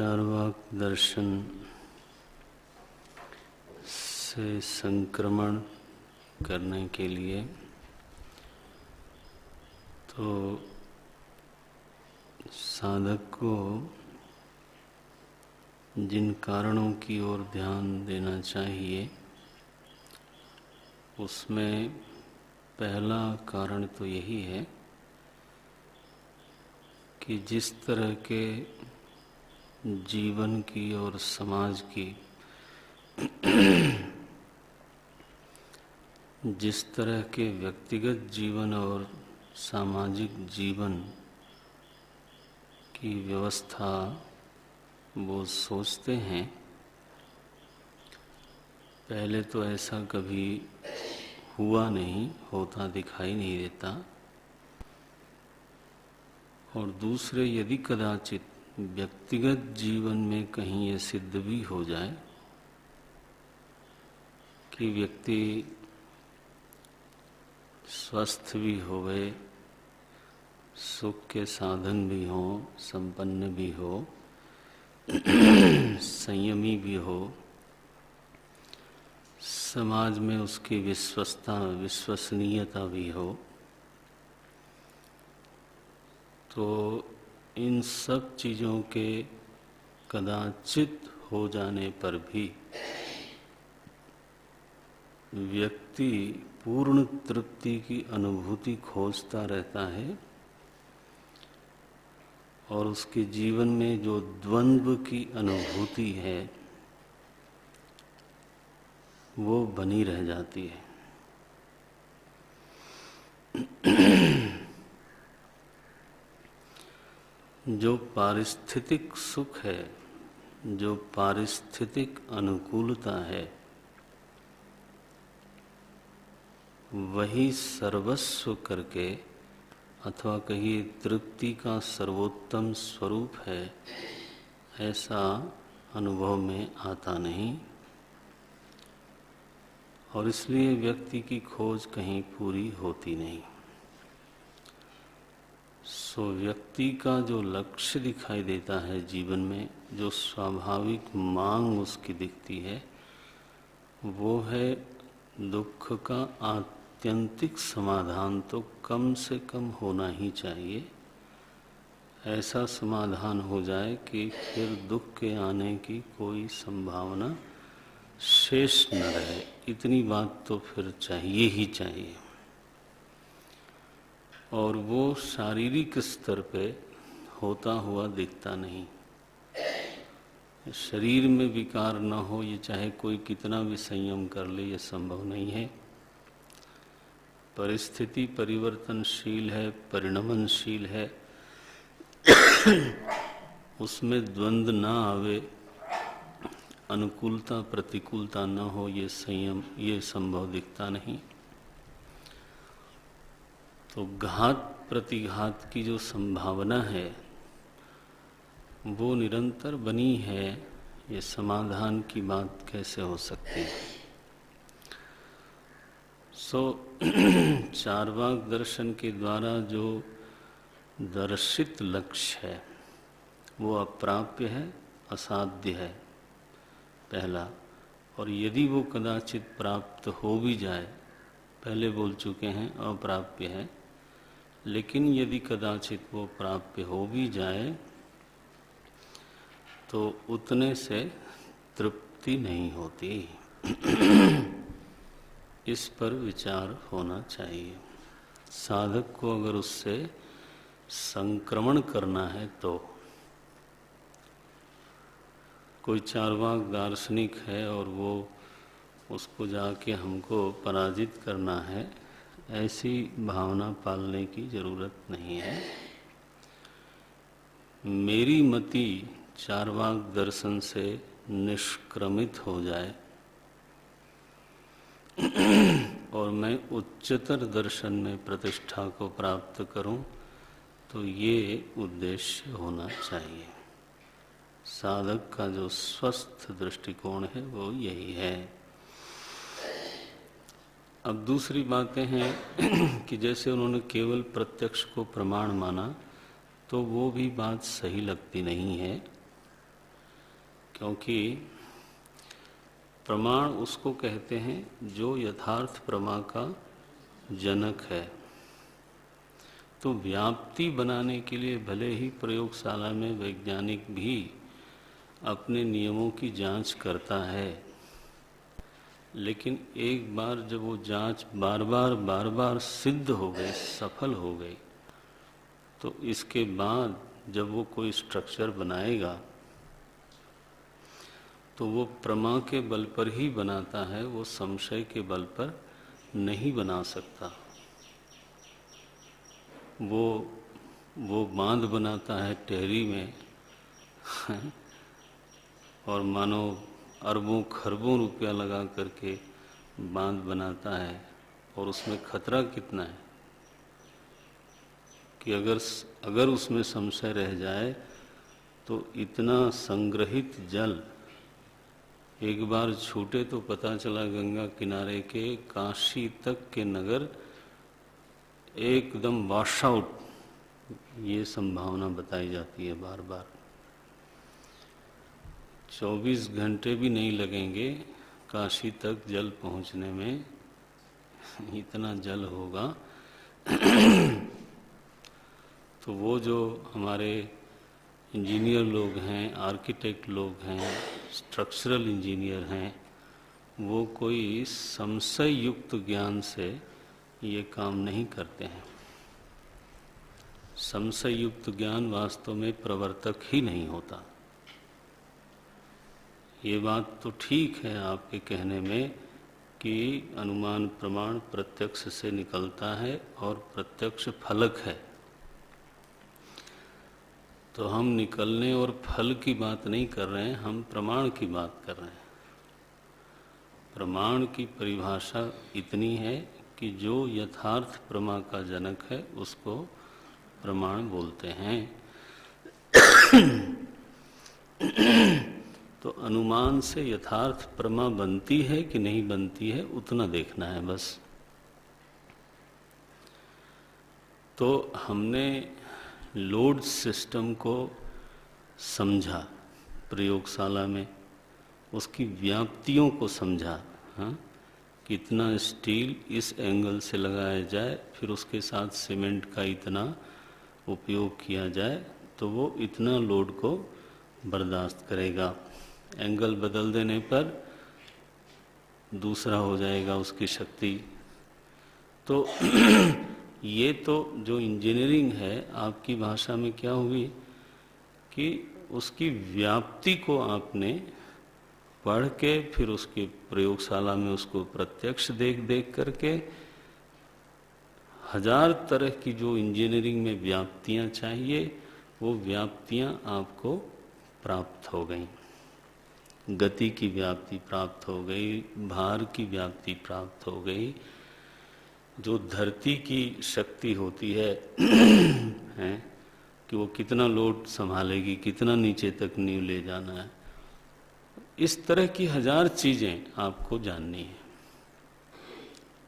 चार्वाक दर्शन से संक्रमण करने के लिए तो साधक को जिन कारणों की ओर ध्यान देना चाहिए उसमें पहला कारण तो यही है कि जिस तरह के जीवन की और समाज की जिस तरह के व्यक्तिगत जीवन और सामाजिक जीवन की व्यवस्था वो सोचते हैं, पहले तो ऐसा कभी हुआ नहीं, होता दिखाई नहीं देता। और दूसरे, यदि कदाचित व्यक्तिगत जीवन में कहीं ये सिद्ध भी हो जाए कि व्यक्ति स्वस्थ भी होवे, सुख के साधन भी हो, संपन्न भी हो, संयमी भी हो, समाज में उसकी विश्वसनीयता भी हो, तो इन सब चीज़ों के कदाचित हो जाने पर भी व्यक्ति पूर्ण तृप्ति की अनुभूति खोजता रहता है और उसके जीवन में जो द्वंद्व की अनुभूति है वो बनी रह जाती है। जो पारिस्थितिक सुख है, जो पारिस्थितिक अनुकूलता है, वही सर्वस्व करके अथवा कहिए तृप्ति का सर्वोत्तम स्वरूप है, ऐसा अनुभव में आता नहीं। और इसलिए व्यक्ति की खोज कहीं पूरी होती नहीं। सो व्यक्ति का जो लक्ष्य दिखाई देता है जीवन में, जो स्वाभाविक मांग उसकी दिखती है, वो है दुख का आत्यंतिक समाधान तो कम से कम होना ही चाहिए। ऐसा समाधान हो जाए कि फिर दुख के आने की कोई संभावना शेष न रहे। इतनी बात तो फिर चाहिए ही चाहिए। और वो शारीरिक स्तर पे होता हुआ दिखता नहीं। शरीर में विकार न हो, ये चाहे कोई कितना भी संयम कर ले, ये संभव नहीं है। परिस्थिति परिवर्तनशील है, परिणमनशील है, उसमें द्वंद्व ना आवे, अनुकूलता प्रतिकूलता न हो, ये संयम, ये संभव दिखता नहीं। तो घात प्रतिघात की जो संभावना है वो निरंतर बनी है। ये समाधान की बात कैसे हो सकती है? चार्वाक दर्शन के द्वारा जो दर्शित लक्ष्य है वो अप्राप्य है, असाध्य है, पहला। और यदि वो कदाचित प्राप्त हो भी जाए, पहले बोल चुके हैं अप्राप्य है, लेकिन यदि कदाचित वो प्राप्य हो भी जाए तो उतने से तृप्ति नहीं होती। इस पर विचार होना चाहिए। साधक को अगर उससे संक्रमण करना है तो कोई चार्वाक दार्शनिक है और वो उसको जाके हमको पराजित करना है, ऐसी भावना पालने की जरूरत नहीं है। मेरी मति चार्वाक दर्शन से निष्क्रमित हो जाए और मैं उच्चतर दर्शन में प्रतिष्ठा को प्राप्त करूं, तो ये उद्देश्य होना चाहिए। साधक का जो स्वस्थ दृष्टिकोण है वो यही है। अब दूसरी बातें हैं कि जैसे उन्होंने केवल प्रत्यक्ष को प्रमाण माना, तो वो भी बात सही लगती नहीं है। क्योंकि प्रमाण उसको कहते हैं जो यथार्थ प्रमा का जनक है। तो व्याप्ति बनाने के लिए भले ही प्रयोगशाला में वैज्ञानिक भी अपने नियमों की जांच करता है, लेकिन एक बार जब वो जांच बार बार सिद्ध हो गई, सफल हो गई, तो इसके बाद जब वो कोई स्ट्रक्चर बनाएगा तो वो प्रमा के बल पर ही बनाता है, वो संशय के बल पर नहीं बना सकता। वो बांध बनाता है टेहरी में और मानो अरबों खरबों रुपया लगा करके बांध बनाता है, और उसमें खतरा कितना है कि अगर उसमें संशय रह जाए तो इतना संग्रहित जल एक बार छूटे तो पता चला गंगा किनारे के काशी तक के नगर एकदम वॉश आउट, ये संभावना बताई जाती है बार बार। 24 घंटे भी नहीं लगेंगे काशी तक जल पहुंचने में, इतना जल होगा। तो वो जो हमारे इंजीनियर लोग हैं, आर्किटेक्ट लोग हैं, स्ट्रक्चरल इंजीनियर हैं, वो कोई संशय युक्त ज्ञान से ये काम नहीं करते हैं। संशय युक्त ज्ञान वास्तव में प्रवर्तक ही नहीं होता। ये बात तो ठीक है आपके कहने में कि अनुमान प्रमाण प्रत्यक्ष से निकलता है और प्रत्यक्ष फलक है। तो हम निकलने और फल की बात नहीं कर रहे हैं, हम प्रमाण की बात कर रहे हैं। प्रमाण की परिभाषा इतनी है कि जो यथार्थ प्रमा का जनक है उसको प्रमाण बोलते हैं। तो अनुमान से यथार्थ प्रमा बनती है कि नहीं बनती है, उतना देखना है बस। तो हमने लोड सिस्टम को समझा प्रयोगशाला में, उसकी व्याप्तियों को समझा। हाँ, कितना स्टील इस एंगल से लगाया जाए, फिर उसके साथ सीमेंट का इतना उपयोग किया जाए तो वो इतना लोड को बर्दाश्त करेगा। एंगल बदल देने पर दूसरा हो जाएगा उसकी शक्ति। तो ये तो जो इंजीनियरिंग है आपकी भाषा में क्या हुई कि उसकी व्याप्ति को आपने पढ़ के फिर उसकी प्रयोगशाला में उसको प्रत्यक्ष देख करके 1000 तरह की जो इंजीनियरिंग में व्याप्तियां चाहिए वो व्याप्तियां आपको प्राप्त हो गई। गति की व्याप्ति प्राप्त हो गई, भार की व्याप्ति प्राप्त हो गई, जो धरती की शक्ति होती है, है कि वो कितना लोड संभालेगी, कितना नीचे तक नींव ले जाना है, इस तरह की 1000 चीजें आपको जाननी है।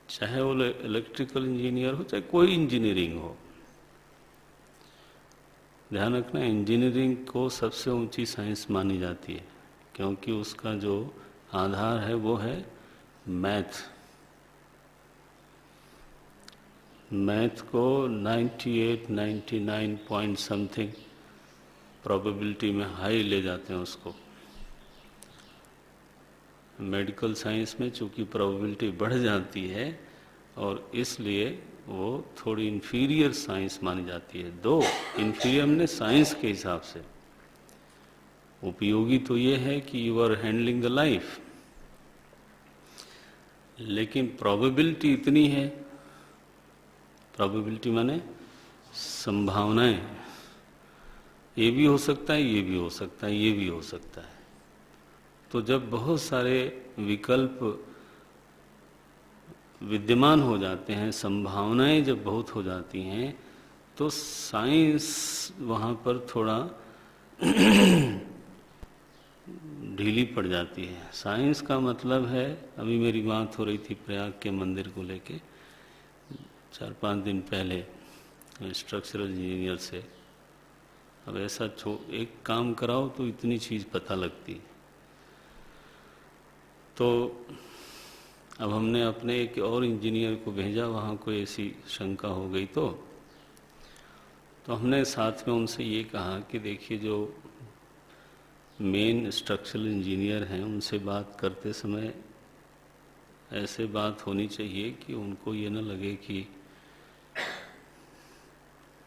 चाहे वो इलेक्ट्रिकल इंजीनियर हो, चाहे कोई इंजीनियरिंग हो। ध्यान रखना, इंजीनियरिंग को सबसे ऊंची साइंस मानी जाती है क्योंकि उसका जो आधार है वो है मैथ। मैथ को 98, 99 पॉइंट समथिंग प्रोबेबिलिटी में हाई ले जाते हैं उसको। मेडिकल साइंस में चूंकि प्रोबेबिलिटी बढ़ जाती है और इसलिए वो थोड़ी इंफीरियर साइंस मानी जाती है। दो इंफीरियर ने साइंस के हिसाब से उपयोगी तो ये है कि you are handling the life, लेकिन प्रोबेबिलिटी इतनी है, प्रोबेबिलिटी माने संभावनाएं, ये भी हो सकता है, ये भी हो सकता है, ये भी हो सकता है। तो जब बहुत सारे विकल्प विद्यमान हो जाते हैं, संभावनाएं जब बहुत हो जाती हैं, तो साइंस वहाँ पर थोड़ा ढीली पड़ जाती है। साइंस का मतलब है, अभी मेरी बात हो रही थी प्रयाग के मंदिर को लेके 4-5 दिन पहले स्ट्रक्चरल इंजीनियर से। अब ऐसा एक काम कराओ तो इतनी चीज़ पता लगती है। तो अब हमने अपने एक और इंजीनियर को भेजा, वहाँ कोई ऐसी शंका हो गई तो हमने साथ में उनसे ये कहा कि देखिए जो मेन स्ट्रक्चरल इंजीनियर हैं उनसे बात करते समय ऐसे बात होनी चाहिए कि उनको ये न लगे कि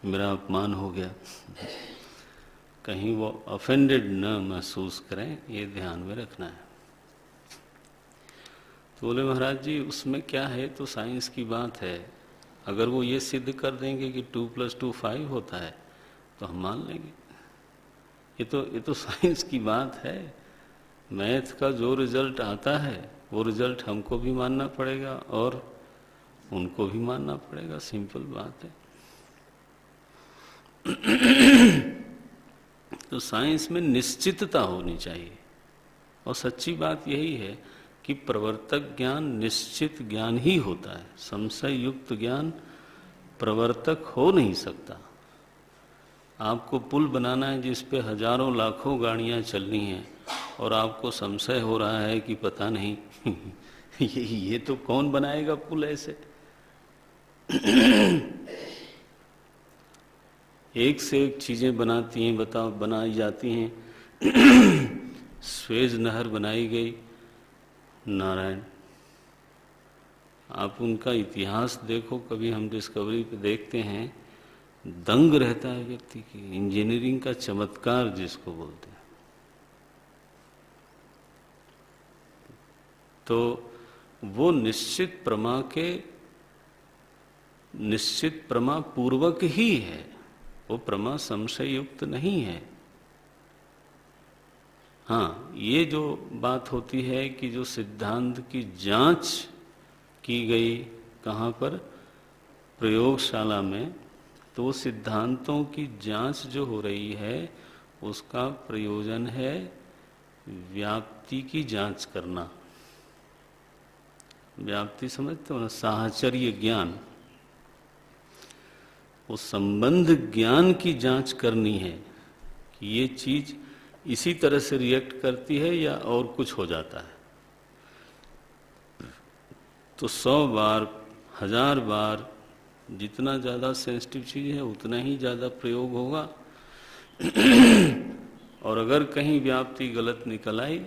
मेरा अपमान हो गया, कहीं वो ऑफेंडेड न महसूस करें, ये ध्यान में रखना है। तो बोले महाराज जी उसमें क्या है, तो साइंस की बात है, अगर वो ये सिद्ध कर देंगे कि 2 + 2 5 होता है तो हम मान लेंगे। ये तो साइंस की बात है। मैथ का जो रिजल्ट आता है वो रिजल्ट हमको भी मानना पड़ेगा और उनको भी मानना पड़ेगा, सिंपल बात है। तो साइंस में निश्चितता होनी चाहिए, और सच्ची बात यही है कि प्रवर्तक ज्ञान निश्चित ज्ञान ही होता है। संशय युक्त ज्ञान प्रवर्तक हो नहीं सकता। आपको पुल बनाना है जिस पे हजारों लाखों गाड़ियां चलनी हैं और आपको संशय हो रहा है कि पता नहीं ये तो कौन बनाएगा पुल ऐसे। एक से एक चीजें बनाई जाती हैं। स्वेज नहर बनाई गई, नारायण, आप उनका इतिहास देखो, कभी हम डिस्कवरी पे देखते हैं, दंग रहता है व्यक्ति की। इंजीनियरिंग का चमत्कार जिसको बोलते हैं। तो वो निश्चित प्रमा पूर्वक ही है, वो प्रमा संशय युक्त नहीं है। हाँ, ये जो बात होती है कि जो सिद्धांत की जांच की गई कहाँ पर, प्रयोगशाला में, तो सिद्धांतों की जांच जो हो रही है उसका प्रयोजन है व्याप्ति की जांच करना। व्याप्ति समझते हो ना, साहचर्य ज्ञान, वो संबंध ज्ञान की जांच करनी है कि ये चीज इसी तरह से रिएक्ट करती है या और कुछ हो जाता है। तो 100 बार 1000 बार जितना ज़्यादा सेंसिटिव चीज़ है उतना ही ज़्यादा प्रयोग होगा। और अगर कहीं व्याप्ति गलत निकल आई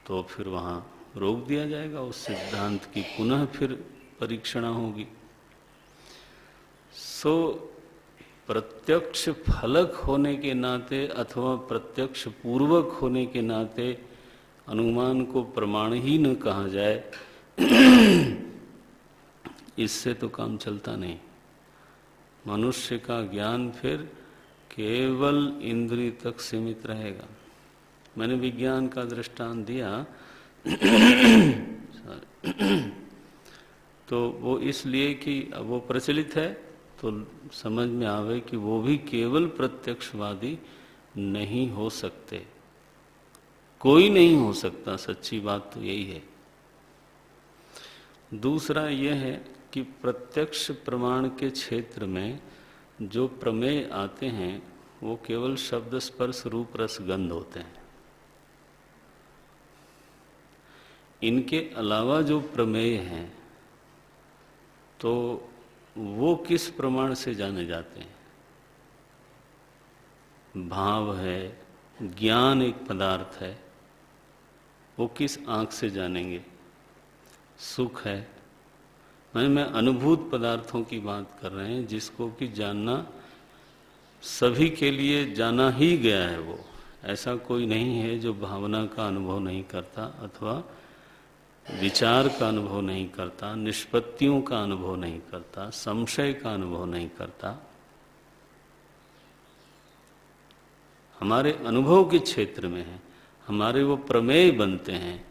तो फिर वहाँ रोक दिया जाएगा, उस सिद्धांत की पुनः फिर परीक्षणा होगी। सो प्रत्यक्ष फलक होने के नाते अथवा प्रत्यक्ष पूर्वक होने के नाते अनुमान को प्रमाण ही न कहा जाए, इससे तो काम चलता नहीं। मनुष्य का ज्ञान फिर केवल इंद्रिय तक सीमित रहेगा। मैंने विज्ञान का दृष्टांत दिया तो वो इसलिए कि वो प्रचलित है तो समझ में आवे कि वो भी केवल प्रत्यक्षवादी नहीं हो सकते, कोई नहीं हो सकता। सच्ची बात तो यही है। दूसरा यह है कि प्रत्यक्ष प्रमाण के क्षेत्र में जो प्रमेय आते हैं वो केवल शब्द स्पर्श रूप रस गंध होते हैं। इनके अलावा जो प्रमेय हैं तो वो किस प्रमाण से जाने जाते हैं? भाव है, ज्ञान एक पदार्थ है, वो किस आंख से जानेंगे? सुख है, मैं अनुभूत पदार्थों की बात कर रहे हैं जिसको कि जानना सभी के लिए जाना ही गया है। वो ऐसा कोई नहीं है जो भावना का अनुभव नहीं करता अथवा विचार का अनुभव नहीं करता, निष्पत्तियों का अनुभव नहीं करता, संशय का अनुभव नहीं करता। हमारे अनुभव के क्षेत्र में है, हमारे वो प्रमेय बनते हैं।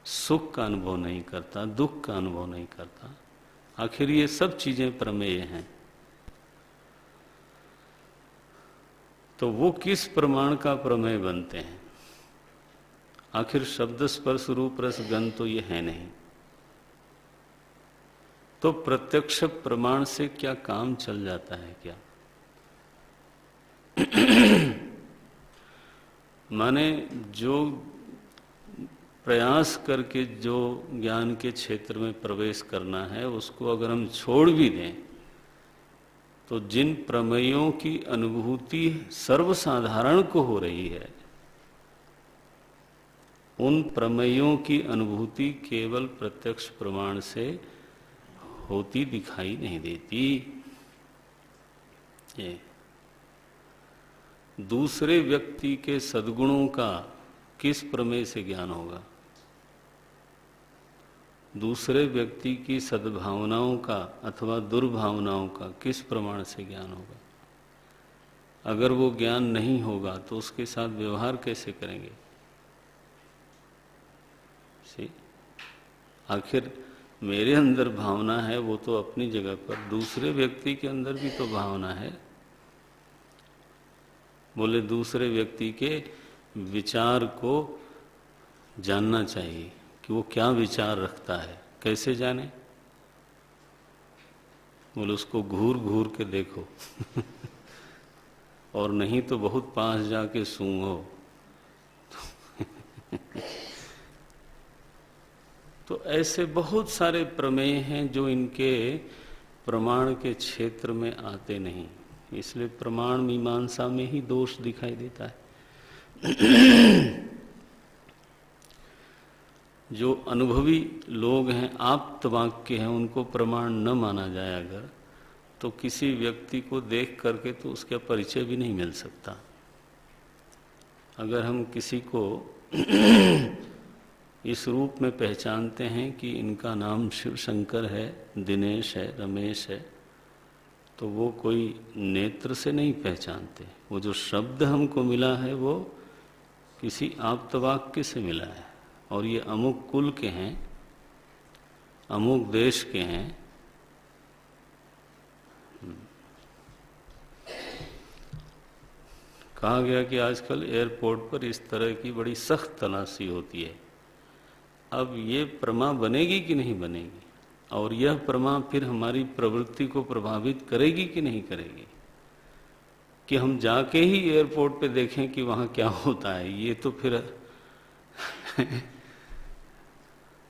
सुख का अनुभव नहीं करता, दुख का अनुभव नहीं करता। आखिर ये सब चीजें प्रमेय हैं। तो वो किस प्रमाण का प्रमेय बनते हैं? आखिर शब्द स्पर्श रूप रस गंध तो ये है नहीं। तो प्रत्यक्ष प्रमाण से क्या काम चल जाता है क्या? माने जो प्रयास करके जो ज्ञान के क्षेत्र में प्रवेश करना है उसको अगर हम छोड़ भी दें तो जिन प्रमेयों की अनुभूति सर्वसाधारण को हो रही है उन प्रमेयों की अनुभूति केवल प्रत्यक्ष प्रमाण से होती दिखाई नहीं देती। ये दूसरे व्यक्ति के सद्गुणों का किस प्रमेय से ज्ञान होगा? दूसरे व्यक्ति की सद्भावनाओं का अथवा दुर्भावनाओं का किस प्रमाण से ज्ञान होगा? अगर वो ज्ञान नहीं होगा तो उसके साथ व्यवहार कैसे करेंगे? आखिर मेरे अंदर भावना है वो तो अपनी जगह पर, दूसरे व्यक्ति के अंदर भी तो भावना है। बोले दूसरे व्यक्ति के विचार को जानना चाहिए कि वो क्या विचार रखता है। कैसे जाने? बोले उसको घूर घूर के देखो और नहीं तो बहुत पास जाके सूंघो। तो ऐसे बहुत सारे प्रमेय हैं जो इनके प्रमाण के क्षेत्र में आते नहीं, इसलिए प्रमाण मीमांसा में ही दोष दिखाई देता है। जो अनुभवी लोग हैं, आप्त वाक्य हैं, उनको प्रमाण न माना जाए अगर, तो किसी व्यक्ति को देख करके तो उसका परिचय भी नहीं मिल सकता। अगर हम किसी को इस रूप में पहचानते हैं कि इनका नाम शिव शंकर है, दिनेश है, रमेश है, तो वो कोई नेत्र से नहीं पहचानते। वो जो शब्द हमको मिला है वो किसी आप्तवाक्य से मिला है, और ये अमुक कुल के हैं, अमुक देश के हैं। कहा गया कि आजकल एयरपोर्ट पर इस तरह की बड़ी सख्त तलाशी होती है। अब ये प्रमा बनेगी कि नहीं बनेगी, और यह प्रमा फिर हमारी प्रवृत्ति को प्रभावित करेगी कि नहीं करेगी, कि हम जाके ही एयरपोर्ट पे देखें कि वहाँ क्या होता है। ये तो फिर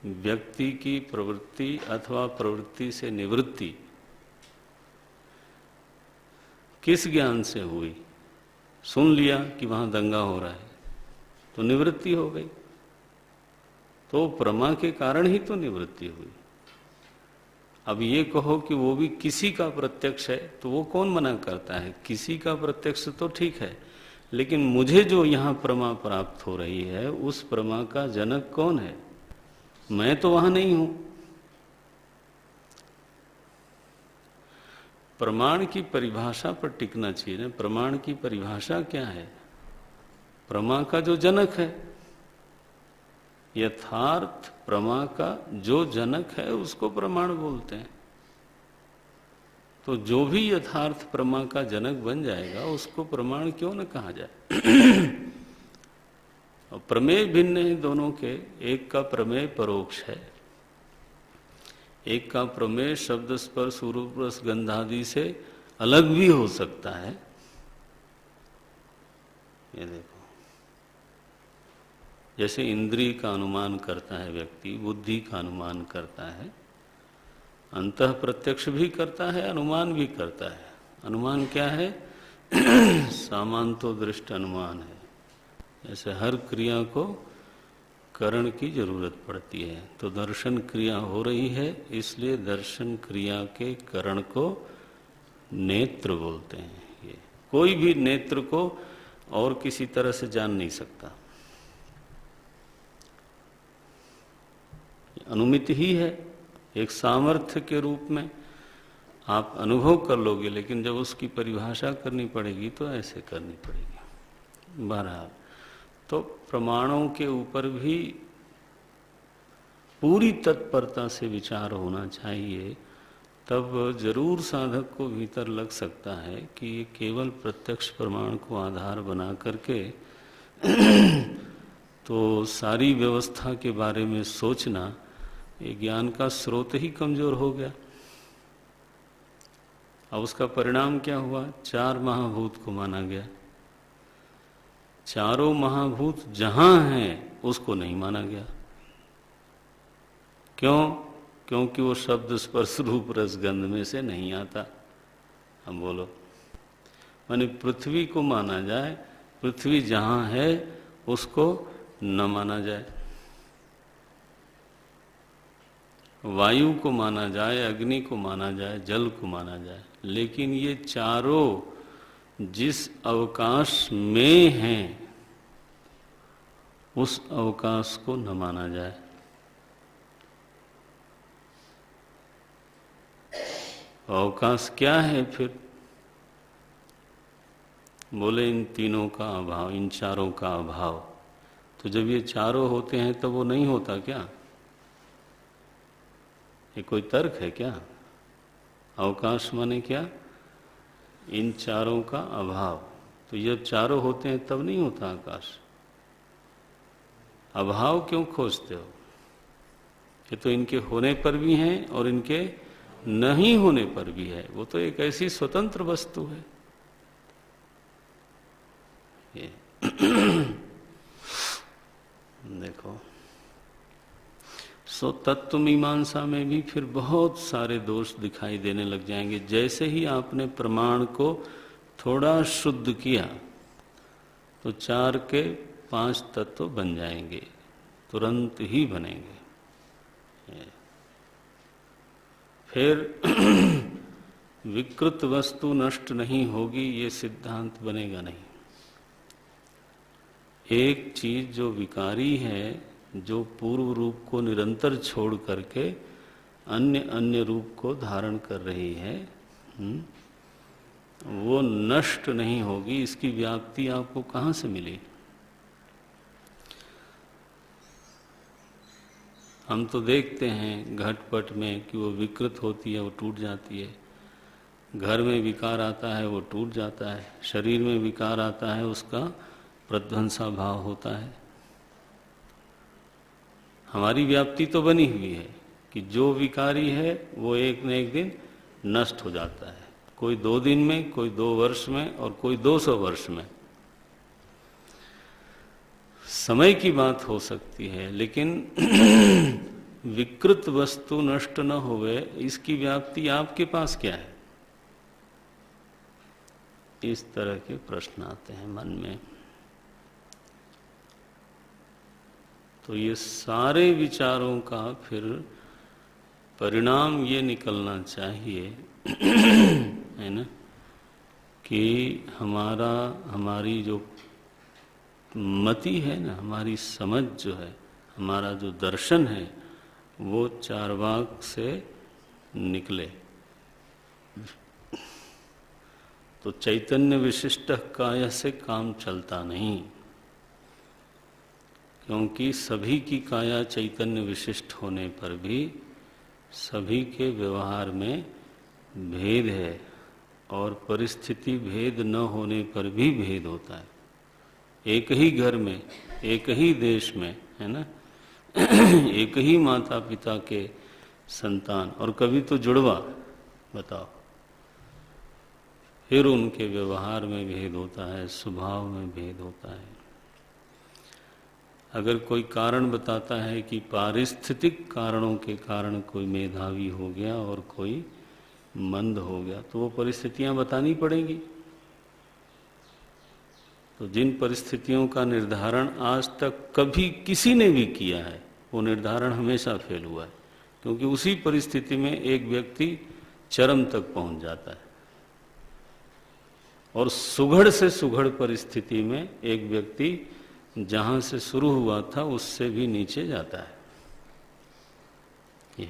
व्यक्ति की प्रवृत्ति अथवा प्रवृत्ति से निवृत्ति किस ज्ञान से हुई? सुन लिया कि वहाँ दंगा हो रहा है तो निवृत्ति हो गई, तो प्रमा के कारण ही तो निवृत्ति हुई। अब ये कहो कि वो भी किसी का प्रत्यक्ष है, तो वो कौन मना करता है? किसी का प्रत्यक्ष तो ठीक है, लेकिन मुझे जो यहाँ प्रमा प्राप्त हो रही है उस प्रमा का जनक कौन है? मैं तो वहां नहीं हूं। प्रमाण की परिभाषा पर टिकना चाहिए ना। प्रमाण की परिभाषा क्या है? प्रमा का जो जनक है, यथार्थ प्रमा का जो जनक है उसको प्रमाण बोलते हैं। तो जो भी यथार्थ प्रमा का जनक बन जाएगा उसको प्रमाण क्यों न कहा जाए। और प्रमेय भिन्न है दोनों के। एक का प्रमेय परोक्ष है, एक का प्रमेय शब्द स्पर्श रूप रस गंधादि से अलग भी हो सकता है। ये देखो, जैसे इंद्रिय का अनुमान करता है व्यक्ति, बुद्धि का अनुमान करता है, अंतः प्रत्यक्ष भी करता है, अनुमान भी करता है। अनुमान क्या है? सामान्तो दृष्ट अनुमान है। जैसे हर क्रिया को करण की जरूरत पड़ती है, तो दर्शन क्रिया हो रही है, इसलिए दर्शन क्रिया के करण को नेत्र बोलते हैं। ये कोई भी नेत्र को और किसी तरह से जान नहीं सकता, अनुमिति ही है। एक सामर्थ्य के रूप में आप अनुभव कर लोगे, लेकिन जब उसकी परिभाषा करनी पड़ेगी तो ऐसे करनी पड़ेगी। बहरहाल, तो प्रमाणों के ऊपर भी पूरी तत्परता से विचार होना चाहिए, तब जरूर साधक को भीतर लग सकता है कि ये केवल प्रत्यक्ष प्रमाण को आधार बना करके तो सारी व्यवस्था के बारे में सोचना, ये ज्ञान का स्रोत ही कमजोर हो गया। अब उसका परिणाम क्या हुआ? 4 महाभूत को माना गया। चारों महाभूत जहां हैं उसको नहीं माना गया। क्यों? क्योंकि वो शब्द स्पर्श रूप रसगंध में से नहीं आता। अब बोलो, माने पृथ्वी को माना जाए, पृथ्वी जहाँ है उसको न माना जाए, वायु को माना जाए, अग्नि को माना जाए, जल को माना जाए, लेकिन ये चारों जिस अवकाश में हैं उस अवकाश को न माना जाए। अवकाश क्या है फिर? बोले इन तीनों का अभाव, इन चारों का अभाव। तो जब ये चारों होते हैं तब वो नहीं होता क्या? ये कोई तर्क है क्या? अवकाश माने क्या? इन चारों का अभाव। तो जब चारों होते हैं तब नहीं होता आकाश। अभाव क्यों खोजते हो? ये तो इनके होने पर भी हैं और इनके नहीं होने पर भी है। वो तो एक ऐसी स्वतंत्र वस्तु है ये। देखो, सो तत्व मीमांसा में भी फिर बहुत सारे दोष दिखाई देने लग जाएंगे। जैसे ही आपने प्रमाण को थोड़ा शुद्ध किया तो 4 के 5 तत्व बन जाएंगे, तुरंत ही बनेंगे। फिर विकृत वस्तु नष्ट नहीं होगी, ये सिद्धांत बनेगा नहीं। एक चीज जो विकारी है, जो पूर्व रूप को निरंतर छोड़ करके अन्य अन्य रूप को धारण कर रही है, वो नष्ट नहीं होगी। इसकी व्याप्ति आपको कहाँ से मिली? हम तो देखते हैं घटपट में कि वो विकृत होती है, वो टूट जाती है। घर में विकार आता है, वो टूट जाता है। शरीर में विकार आता है, उसका प्रध्वंसा भाव होता है। हमारी व्याप्ति तो बनी हुई है कि जो विकारी है वो एक न एक दिन नष्ट हो जाता है। कोई 2 दिन में, कोई 2 वर्ष में और कोई 200 वर्ष में। समय की बात हो सकती है, लेकिन विकृत वस्तु नष्ट न होवे, इसकी व्याप्ति आपके पास क्या है? इस तरह के प्रश्न आते हैं मन में। तो ये सारे विचारों का फिर परिणाम ये निकलना चाहिए है ना, कि हमारी जो मति है ना, हमारी समझ जो है, हमारा जो दर्शन है, वो चार्वाक से निकले। तो चैतन्य विशिष्ट काया से काम चलता नहीं, क्योंकि सभी की काया चैतन्य विशिष्ट होने पर भी सभी के व्यवहार में भेद है, और परिस्थिति भेद न होने पर भी भेद होता है। एक ही घर में, एक ही देश में, है ना, एक ही माता पिता के संतान, और कभी तो जुड़वा, बताओ, फिर उनके व्यवहार में भेद होता है, स्वभाव में भेद होता है। अगर कोई कारण बताता है कि पारिस्थितिक कारणों के कारण कोई मेधावी हो गया और कोई मंद हो गया, तो वो परिस्थितियां बतानी पड़ेंगी। तो जिन परिस्थितियों का निर्धारण आज तक कभी किसी ने भी किया है, वो निर्धारण हमेशा फेल हुआ है, क्योंकि उसी परिस्थिति में एक व्यक्ति चरम तक पहुंच जाता है, और सुघड़ से सुघड़ परिस्थिति में एक व्यक्ति जहां से शुरू हुआ था उससे भी नीचे जाता है। ये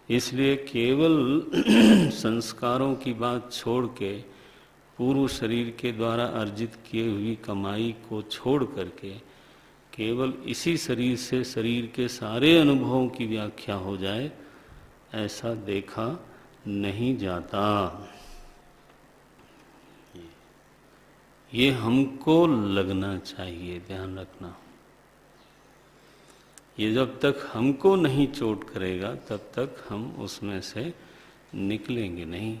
इसलिए केवल संस्कारों की बात छोड़ के, पूर्व शरीर के द्वारा अर्जित किए हुई कमाई को छोड़ करके केवल इसी शरीर से शरीर के सारे अनुभवों की व्याख्या हो जाए, ऐसा देखा नहीं जाता। ये हमको लगना चाहिए, ध्यान रखना। ये जब तक हमको नहीं चोट करेगा तब तक हम उसमें से निकलेंगे नहीं।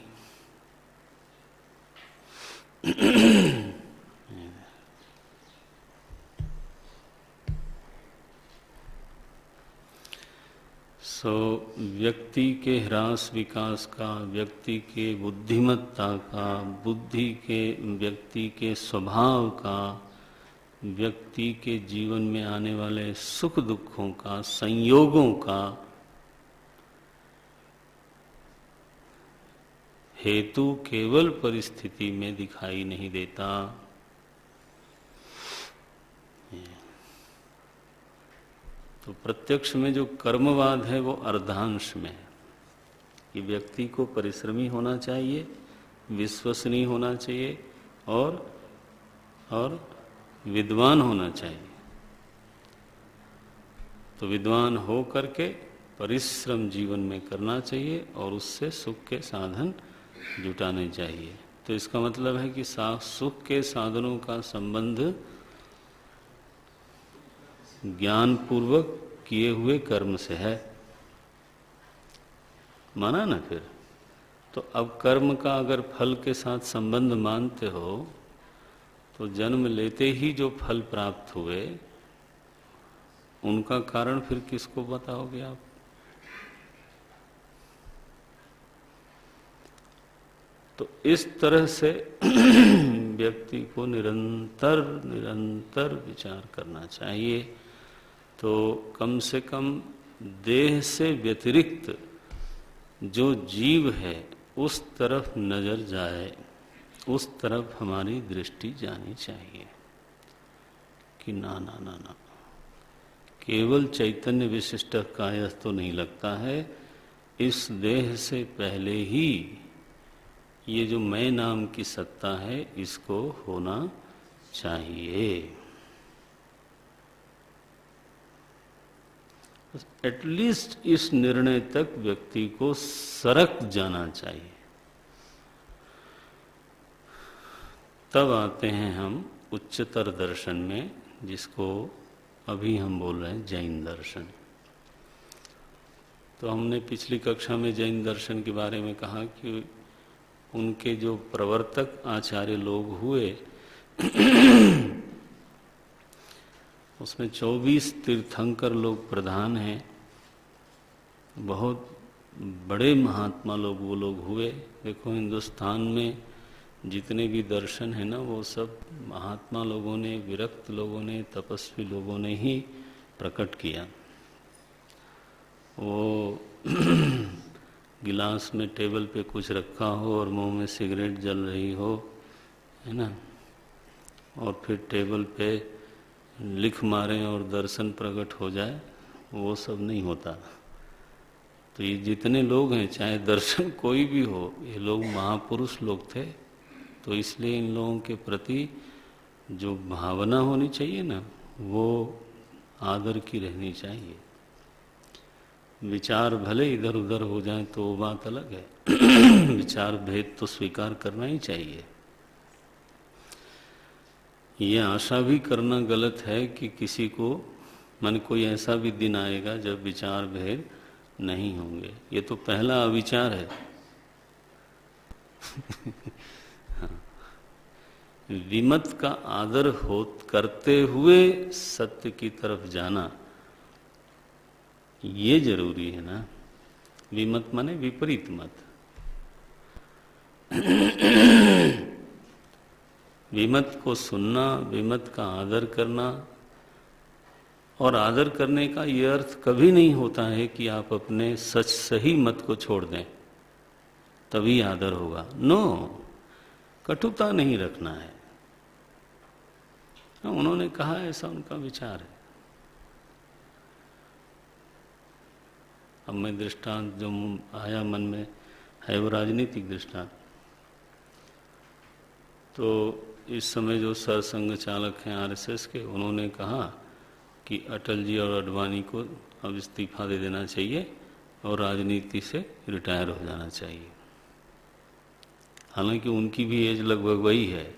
व्यक्ति के ह्रास विकास का, व्यक्ति के बुद्धिमत्ता का, व्यक्ति के स्वभाव का, व्यक्ति के जीवन में आने वाले सुख दुखों का, संयोगों का हेतु केवल परिस्थिति में दिखाई नहीं देता। तो प्रत्यक्ष में जो कर्मवाद है वो अर्धांश में है कि व्यक्ति को परिश्रमी होना चाहिए, विश्वसनीय होना चाहिए और विद्वान होना चाहिए। तो विद्वान हो करके परिश्रम जीवन में करना चाहिए और उससे सुख के साधन जुटाने चाहिए। तो इसका मतलब है कि सुख के साधनों का संबंध ज्ञान पूर्वक किए हुए कर्म से है। माना ना फिर? तो अब कर्म का अगर फल के साथ संबंध मानते हो तो जन्म लेते ही जो फल प्राप्त हुए उनका कारण फिर किसको बताओगे आप? तो इस तरह से व्यक्ति को निरंतर विचार करना चाहिए। तो कम से कम देह से व्यतिरिक्त जो जीव है उस तरफ नजर जाए, उस तरफ हमारी दृष्टि जानी चाहिए कि ना ना ना ना, केवल चैतन्य विशिष्ट कायस्थ तो नहीं लगता है, इस देह से पहले ही ये जो मैं नाम की सत्ता है इसको होना चाहिए। एटलीस्ट इस निर्णय तक व्यक्ति को सरक जाना चाहिए। तब आते हैं हम उच्चतर दर्शन में, जिसको अभी हम बोल रहे हैं जैन दर्शन। तो हमने पिछली कक्षा में जैन दर्शन के बारे में कहा कि उनके जो प्रवर्तक आचार्य लोग हुए उसमें 24 तीर्थंकर लोग प्रधान हैं। बहुत बड़े महात्मा लोग वो लोग हुए। देखो हिंदुस्तान में जितने भी दर्शन है ना, वो सब महात्मा लोगों ने, विरक्त लोगों ने, तपस्वी लोगों ने ही प्रकट किया। वो गिलास में टेबल पे कुछ रखा हो और मुंह में सिगरेट जल रही हो, है ना, और फिर टेबल पे लिख मारें और दर्शन प्रकट हो जाए, वो सब नहीं होता। तो ये जितने लोग हैं, चाहे दर्शन कोई भी हो, ये लोग महापुरुष लोग थे। तो इसलिए इन लोगों के प्रति जो भावना होनी चाहिए ना, वो आदर की रहनी चाहिए। विचार भले इधर उधर हो जाए तो वो बात अलग है विचार भेद तो स्वीकार करना ही चाहिए। ये आशा भी करना गलत है कि किसी को मन कोई ऐसा भी दिन आएगा जब विचार भेद नहीं होंगे। ये तो पहला अविचार है विमत का आदर हो करते हुए सत्य की तरफ जाना, ये जरूरी है ना। विमत माने विपरीत मत। विमत को सुनना, विमत का आदर करना, और आदर करने का ये अर्थ कभी नहीं होता है कि आप अपने सच सही मत को छोड़ दें तभी आदर होगा। नो, कटुता नहीं रखना है। उन्होंने कहा, ऐसा उनका विचार है। अब मैं दृष्टांत जो आया मन में है वो राजनीतिक दृष्टांत। तो इस समय जो सरसंघ चालक हैं आरएसएस के, उन्होंने कहा कि अटल जी और अडवाणी को अब इस्तीफा दे देना चाहिए और राजनीति से रिटायर हो जाना चाहिए। हालांकि उनकी भी एज लगभग वही है।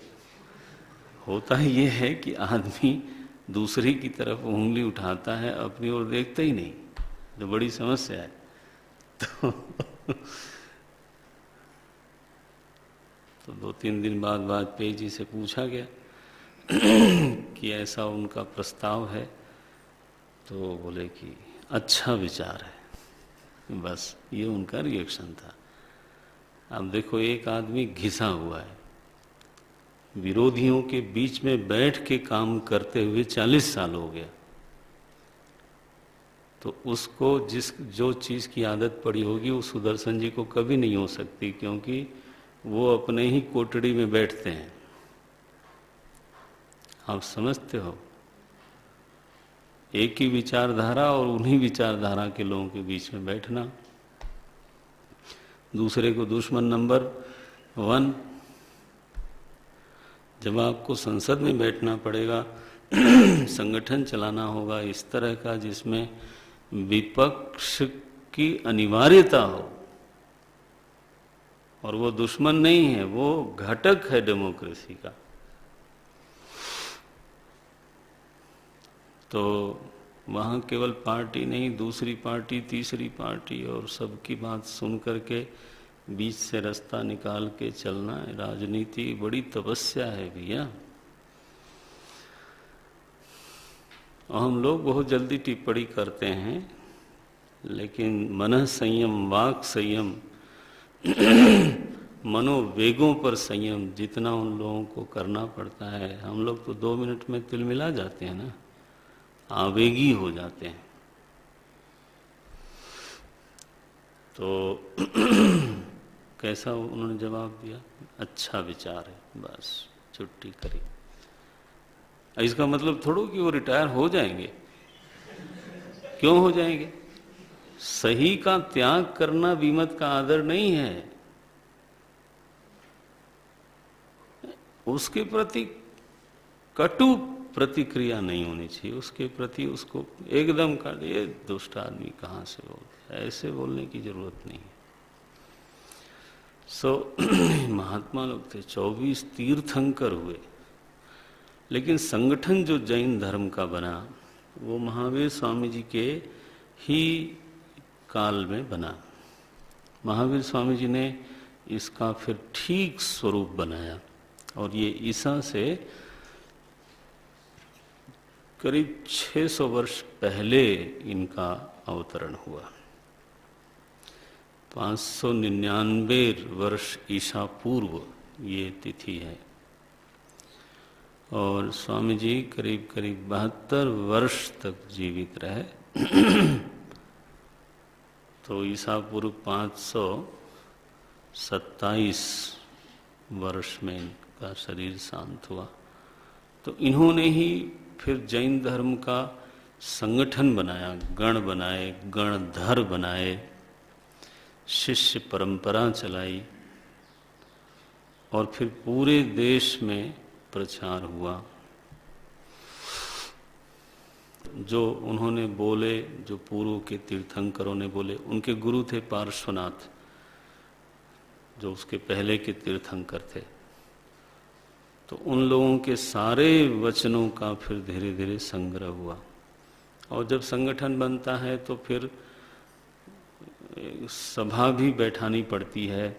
होता ही ये है कि आदमी दूसरे की तरफ उंगली उठाता है, अपनी ओर देखता ही नहीं। तो बड़ी समस्या है। तो 2-3 दिन बाद वाजपेयी जी से पूछा गया कि ऐसा उनका प्रस्ताव है, तो बोले कि अच्छा विचार है। बस ये उनका रिएक्शन था। अब देखो एक आदमी घिसा हुआ है, विरोधियों के बीच में बैठ के काम करते हुए 40 साल हो गया, तो उसको जो चीज़ की आदत पड़ी होगी वो सुदर्शन जी को कभी नहीं हो सकती, क्योंकि वो अपने ही कोठड़ी में बैठते हैं। आप समझते हो, एक ही विचारधारा और उन्हीं विचारधारा के लोगों के बीच में बैठना, दूसरे को दुश्मन नंबर 1। जब आपको संसद में बैठना पड़ेगा, संगठन चलाना होगा इस तरह का जिसमें विपक्ष की अनिवार्यता हो, और वो दुश्मन नहीं है, वो घटक है डेमोक्रेसी का, तो वहाँ केवल पार्टी नहीं, दूसरी पार्टी, तीसरी पार्टी और सबकी बात सुन करके बीच से रास्ता निकाल के चलना, राजनीति बड़ी तपस्या है भैया। और हम लोग बहुत जल्दी टिप्पणी करते हैं, लेकिन मन संयम, वाक संयम, मनोवेगों पर संयम जितना उन लोगों को करना पड़ता है, हम लोग तो 2 मिनट में तिलमिला जाते हैं ना, आवेगी हो जाते हैं। तो कैसा उन्होंने जवाब दिया, अच्छा विचार है, बस छुट्टी करी। इसका मतलब थोड़ो कि वो रिटायर हो जाएंगे, क्यों हो जाएंगे? सही का त्याग करना विमत का आदर नहीं है, उसके प्रति कटु प्रतिक्रिया नहीं होनी चाहिए, उसके प्रति उसको एकदम कर ये दुष्ट आदमी कहाँ से बोलता है, ऐसे बोलने की जरूरत नहीं है। महात्मा लोग थे, 24 तीर्थंकर हुए, लेकिन संगठन जो जैन धर्म का बना वो महावीर स्वामी जी के ही काल में बना। महावीर स्वामी जी ने इसका फिर ठीक स्वरूप बनाया, और ये ईसा से करीब 600 वर्ष पहले इनका अवतरण हुआ। 599 वर्ष ईसा पूर्व ये तिथि है, और स्वामी जी करीब करीब 72 वर्ष तक जीवित रहे। तो ईसा पूर्व 527 वर्ष में इनका शरीर शांत हुआ। तो इन्होंने ही फिर जैन धर्म का संगठन बनाया, गण बनाए, गणधर बनाए, शिष्य परंपरा चलाई, और फिर पूरे देश में प्रचार हुआ। जो उन्होंने बोले, जो पूर्व के तीर्थंकरों ने बोले, उनके गुरु थे पार्श्वनाथ, जो उसके पहले के तीर्थंकर थे। तो उन लोगों के सारे वचनों का फिर धीरे धीरे संग्रह हुआ, और जब संगठन बनता है तो फिर सभा भी बैठानी पड़ती है।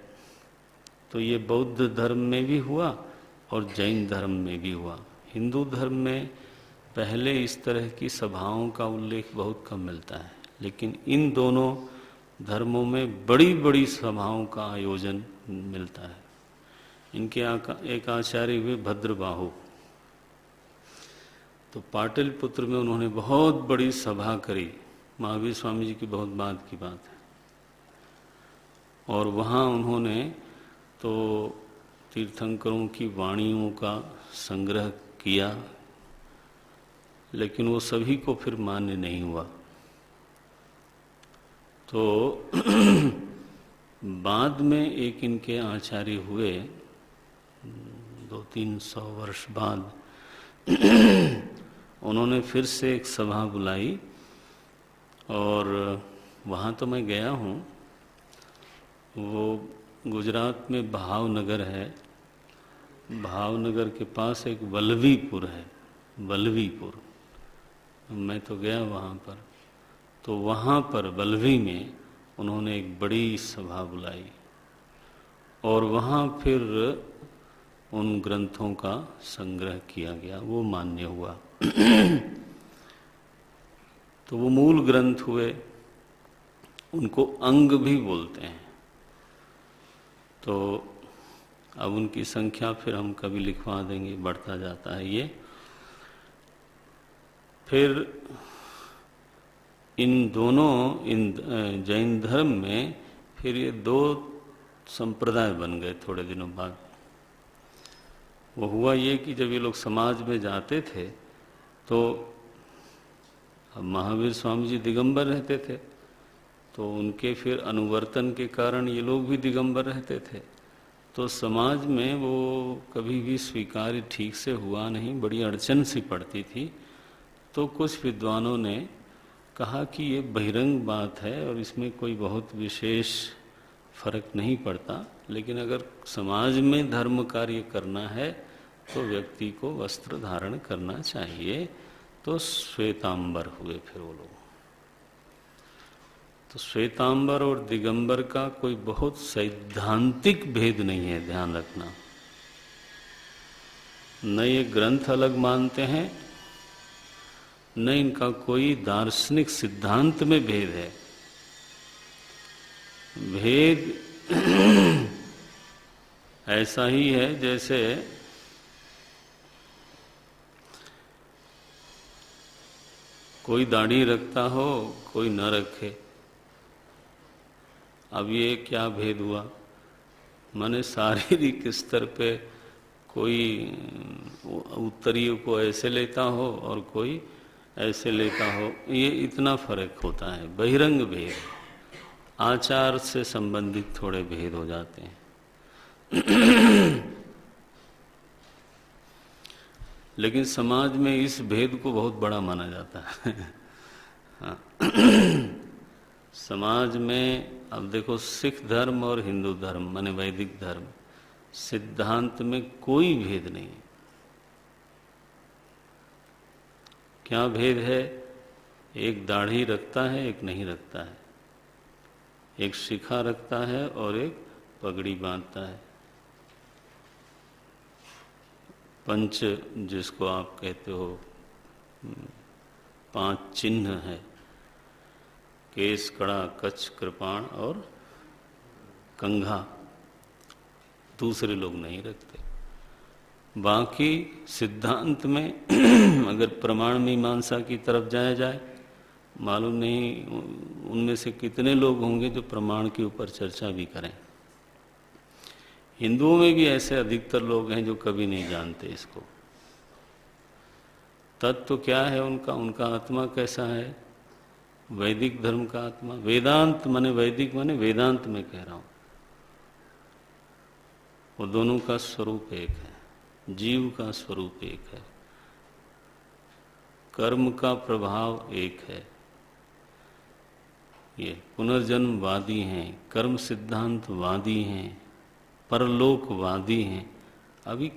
तो ये बौद्ध धर्म में भी हुआ और जैन धर्म में भी हुआ। हिंदू धर्म में पहले इस तरह की सभाओं का उल्लेख बहुत कम मिलता है, लेकिन इन दोनों धर्मों में बड़ी बड़ी सभाओं का आयोजन मिलता है। इनके एक आचार्य हुए भद्रबाहु, तो पाटलिपुत्र में उन्होंने बहुत बड़ी सभा करी, महावीर स्वामी जी की बहुत बाद की बात है, और वहाँ उन्होंने तो तीर्थंकरों की वाणियों का संग्रह किया, लेकिन वो सभी को फिर मान्य नहीं हुआ। तो बाद में एक इनके आचार्य हुए 200-300 वर्ष बाद, उन्होंने फिर से एक सभा बुलाई, और वहाँ तो मैं गया हूँ। वो गुजरात में भावनगर है, भावनगर के पास एक वल्लभीपुर है, वल्लभीपुर, मैं तो गया वहाँ पर। तो वहाँ पर वल्लभी में उन्होंने एक बड़ी सभा बुलाई, और वहाँ फिर उन ग्रंथों का संग्रह किया गया, वो मान्य हुआ। तो वो मूल ग्रंथ हुए, उनको अंग भी बोलते हैं। तो अब उनकी संख्या फिर हम कभी लिखवा देंगे, बढ़ता जाता है ये। फिर इन जैन धर्म में फिर ये दो संप्रदाय बन गए थोड़े दिनों बाद। वो हुआ ये कि जब ये लोग समाज में जाते थे तो अब महावीर स्वामी जी दिगंबर रहते थे, तो उनके फिर अनुवर्तन के कारण ये लोग भी दिगंबर रहते थे। तो समाज में वो कभी भी स्वीकार्य ठीक से हुआ नहीं, बड़ी अड़चन सी पड़ती थी। तो कुछ विद्वानों ने कहा कि ये बहिरंग बात है और इसमें कोई बहुत विशेष फर्क नहीं पड़ता, लेकिन अगर समाज में धर्म कार्य करना है तो व्यक्ति को वस्त्र धारण करना चाहिए। तो श्वेतांबर हुए फिर वो लोग। तो श्वेतांबर और दिगंबर का कोई बहुत सैद्धांतिक भेद नहीं है, ध्यान रखना। न ये ग्रंथ अलग मानते हैं, न इनका कोई दार्शनिक सिद्धांत में भेद है। भेद ऐसा ही है जैसे कोई दाढ़ी रखता हो, कोई न रखे। अब ये क्या भेद हुआ? माने शारीरिक स्तर पे कोई उत्तरीय को ऐसे लेता हो और कोई ऐसे लेता हो, ये इतना फर्क होता है, बहिरंग भेद। आचार से संबंधित थोड़े भेद हो जाते हैं। लेकिन समाज में इस भेद को बहुत बड़ा माना जाता है। हाँ। समाज में अब देखो, सिख धर्म और हिंदू धर्म माने वैदिक धर्म, सिद्धांत में कोई भेद नहीं है। क्या भेद है? एक दाढ़ी रखता है, एक नहीं रखता है। एक शिखा रखता है और एक पगड़ी बांधता है। पंच जिसको आप कहते हो, 5 चिन्ह है, केस, कड़ा, कच्छ, कृपाण और कंघा। दूसरे लोग नहीं रखते। बाकी सिद्धांत में अगर प्रमाण मीमांसा की तरफ जाया जाए, मालूम नहीं उनमें से कितने लोग होंगे जो प्रमाण के ऊपर चर्चा भी करें। हिंदुओं में भी ऐसे अधिकतर लोग हैं जो कभी नहीं जानते इसको। तत्व क्या है उनका, उनका आत्मा कैसा है, वैदिक धर्म का आत्मा। वेदांत माने वैदिक माने वेदांत में कह रहा हूं, वो दोनों का स्वरूप एक है, जीव का स्वरूप एक है, कर्म का प्रभाव एक है। ये पुनर्जन्मवादी हैं, कर्म सिद्धांतवादी हैं, परलोकवादी हैं। अभी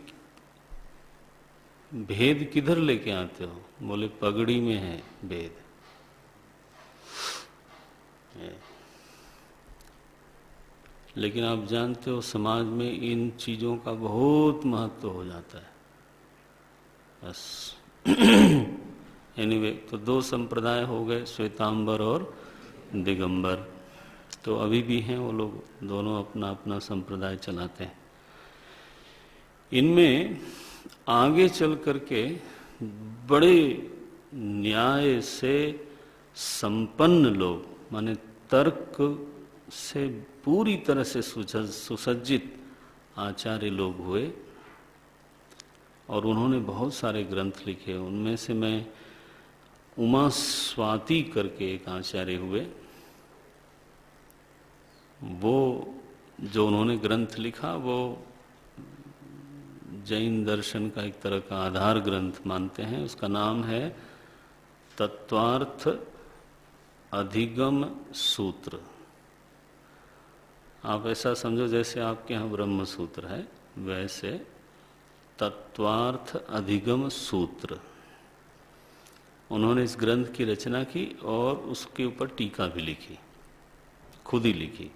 भेद किधर लेके आते हो? बोले पगड़ी में है भेद। लेकिन आप जानते हो समाज में इन चीजों का बहुत महत्व हो जाता है। बस एनीवे, तो 2 संप्रदाय हो गए, श्वेतांबर और दिगंबर। तो अभी भी हैं वो लोग, दोनों अपना अपना संप्रदाय चलाते हैं। इनमें आगे चल करके बड़े न्याय से संपन्न लोग, माने तर्क से पूरी तरह से सुसज्जित आचार्य लोग हुए और उन्होंने बहुत सारे ग्रंथ लिखे। उनमें से मैं उमा स्वाति करके एक आचार्य हुए, वो जो उन्होंने ग्रंथ लिखा वो जैन दर्शन का एक तरह का आधार ग्रंथ मानते हैं। उसका नाम है तत्वार्थ अधिगम सूत्र। आप ऐसा समझो जैसे आपके यहाँ ब्रह्म सूत्र है, वैसे तत्वार्थ अधिगम सूत्र। उन्होंने इस ग्रंथ की रचना की और उसके ऊपर टीका भी लिखी, खुद ही लिखी।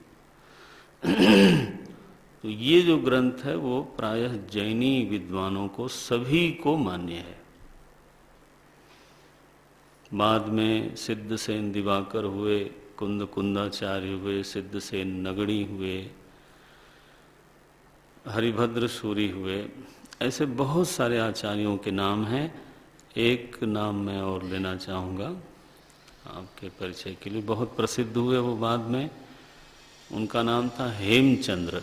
तो ये जो ग्रंथ है वो प्रायः जैनी विद्वानों को सभी को मान्य है। बाद में सिद्धसेन दिवाकर हुए, कुंदाचार्य हुए, सिद्धसेन नगड़ी हुए, हरिभद्र सूरी हुए, ऐसे बहुत सारे आचार्यों के नाम हैं। एक नाम मैं और लेना चाहूँगा आपके परिचय के लिए, बहुत प्रसिद्ध हुए वो बाद में। उनका नाम था हेमचंद्र।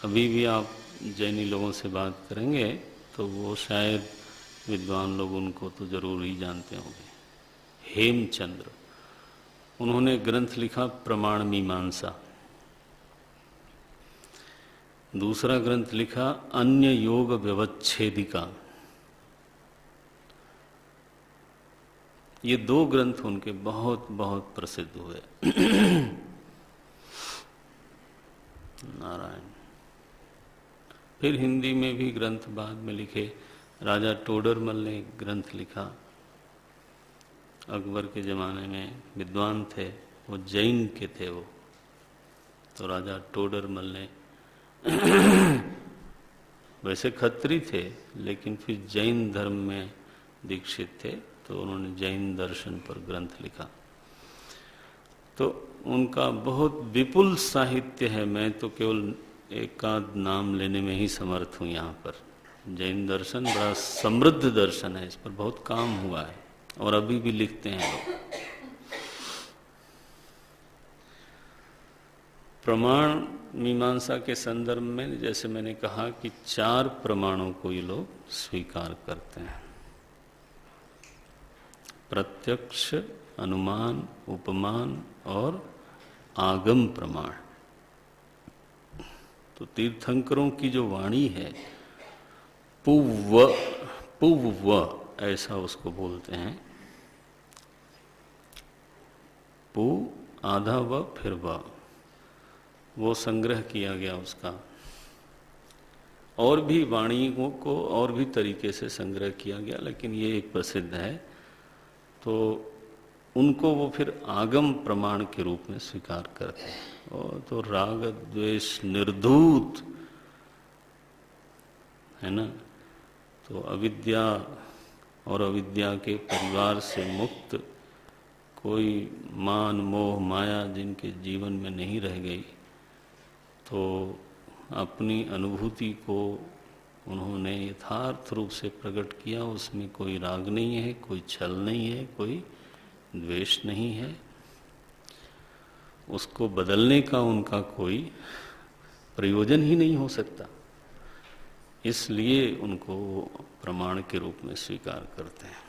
अभी भी आप जैनी लोगों से बात करेंगे तो वो शायद विद्वान लोग उनको तो जरूर ही जानते होंगे। हेमचंद्र, उन्होंने ग्रंथ लिखा प्रमाण मीमांसा। दूसरा ग्रंथ लिखा अन्य योग व्यवच्छेदिका। ये दो ग्रंथ उनके बहुत बहुत प्रसिद्ध हुए। नारायण। फिर हिंदी में भी ग्रंथ बाद में लिखे। राजा टोडरमल ने एक ग्रंथ लिखा, अकबर के ज़माने में विद्वान थे, वो जैन के थे वो, तो राजा टोडरमल ने वैसे खत्री थे लेकिन फिर जैन धर्म में दीक्षित थे, तो उन्होंने जैन दर्शन पर ग्रंथ लिखा। तो उनका बहुत विपुल साहित्य है। मैं तो केवल एक आध नाम लेने में ही समर्थ हूँ यहाँ पर। जैन दर्शन बड़ा समृद्ध दर्शन है, इस पर बहुत काम हुआ है और अभी भी लिखते हैं लोग। प्रमाण मीमांसा के संदर्भ में जैसे मैंने कहा कि 4 प्रमाणों को ये लोग स्वीकार करते हैं: प्रत्यक्ष, अनुमान, उपमान और आगम प्रमाण। तो तीर्थंकरों की जो वाणी है, पुव्व ऐसा उसको बोलते हैं। पु आधा व फिर व, वो संग्रह किया गया उसका। और भी वाणियों को और भी तरीके से संग्रह किया गया, लेकिन ये एक प्रसिद्ध है। तो उनको वो फिर आगम प्रमाण के रूप में स्वीकार करते हैं। और तो राग द्वेष निर्धूत है ना, तो अविद्या और अविद्या के परिवार से मुक्त, कोई मान मोह माया जिनके जीवन में नहीं रह गई, तो अपनी अनुभूति को उन्होंने यथार्थ रूप से प्रकट किया। उसमें कोई राग नहीं है, कोई छल नहीं है, कोई द्वेष नहीं है। उसको बदलने का उनका कोई प्रयोजन ही नहीं हो सकता, इसलिए उनको प्रमाण के रूप में स्वीकार करते हैं।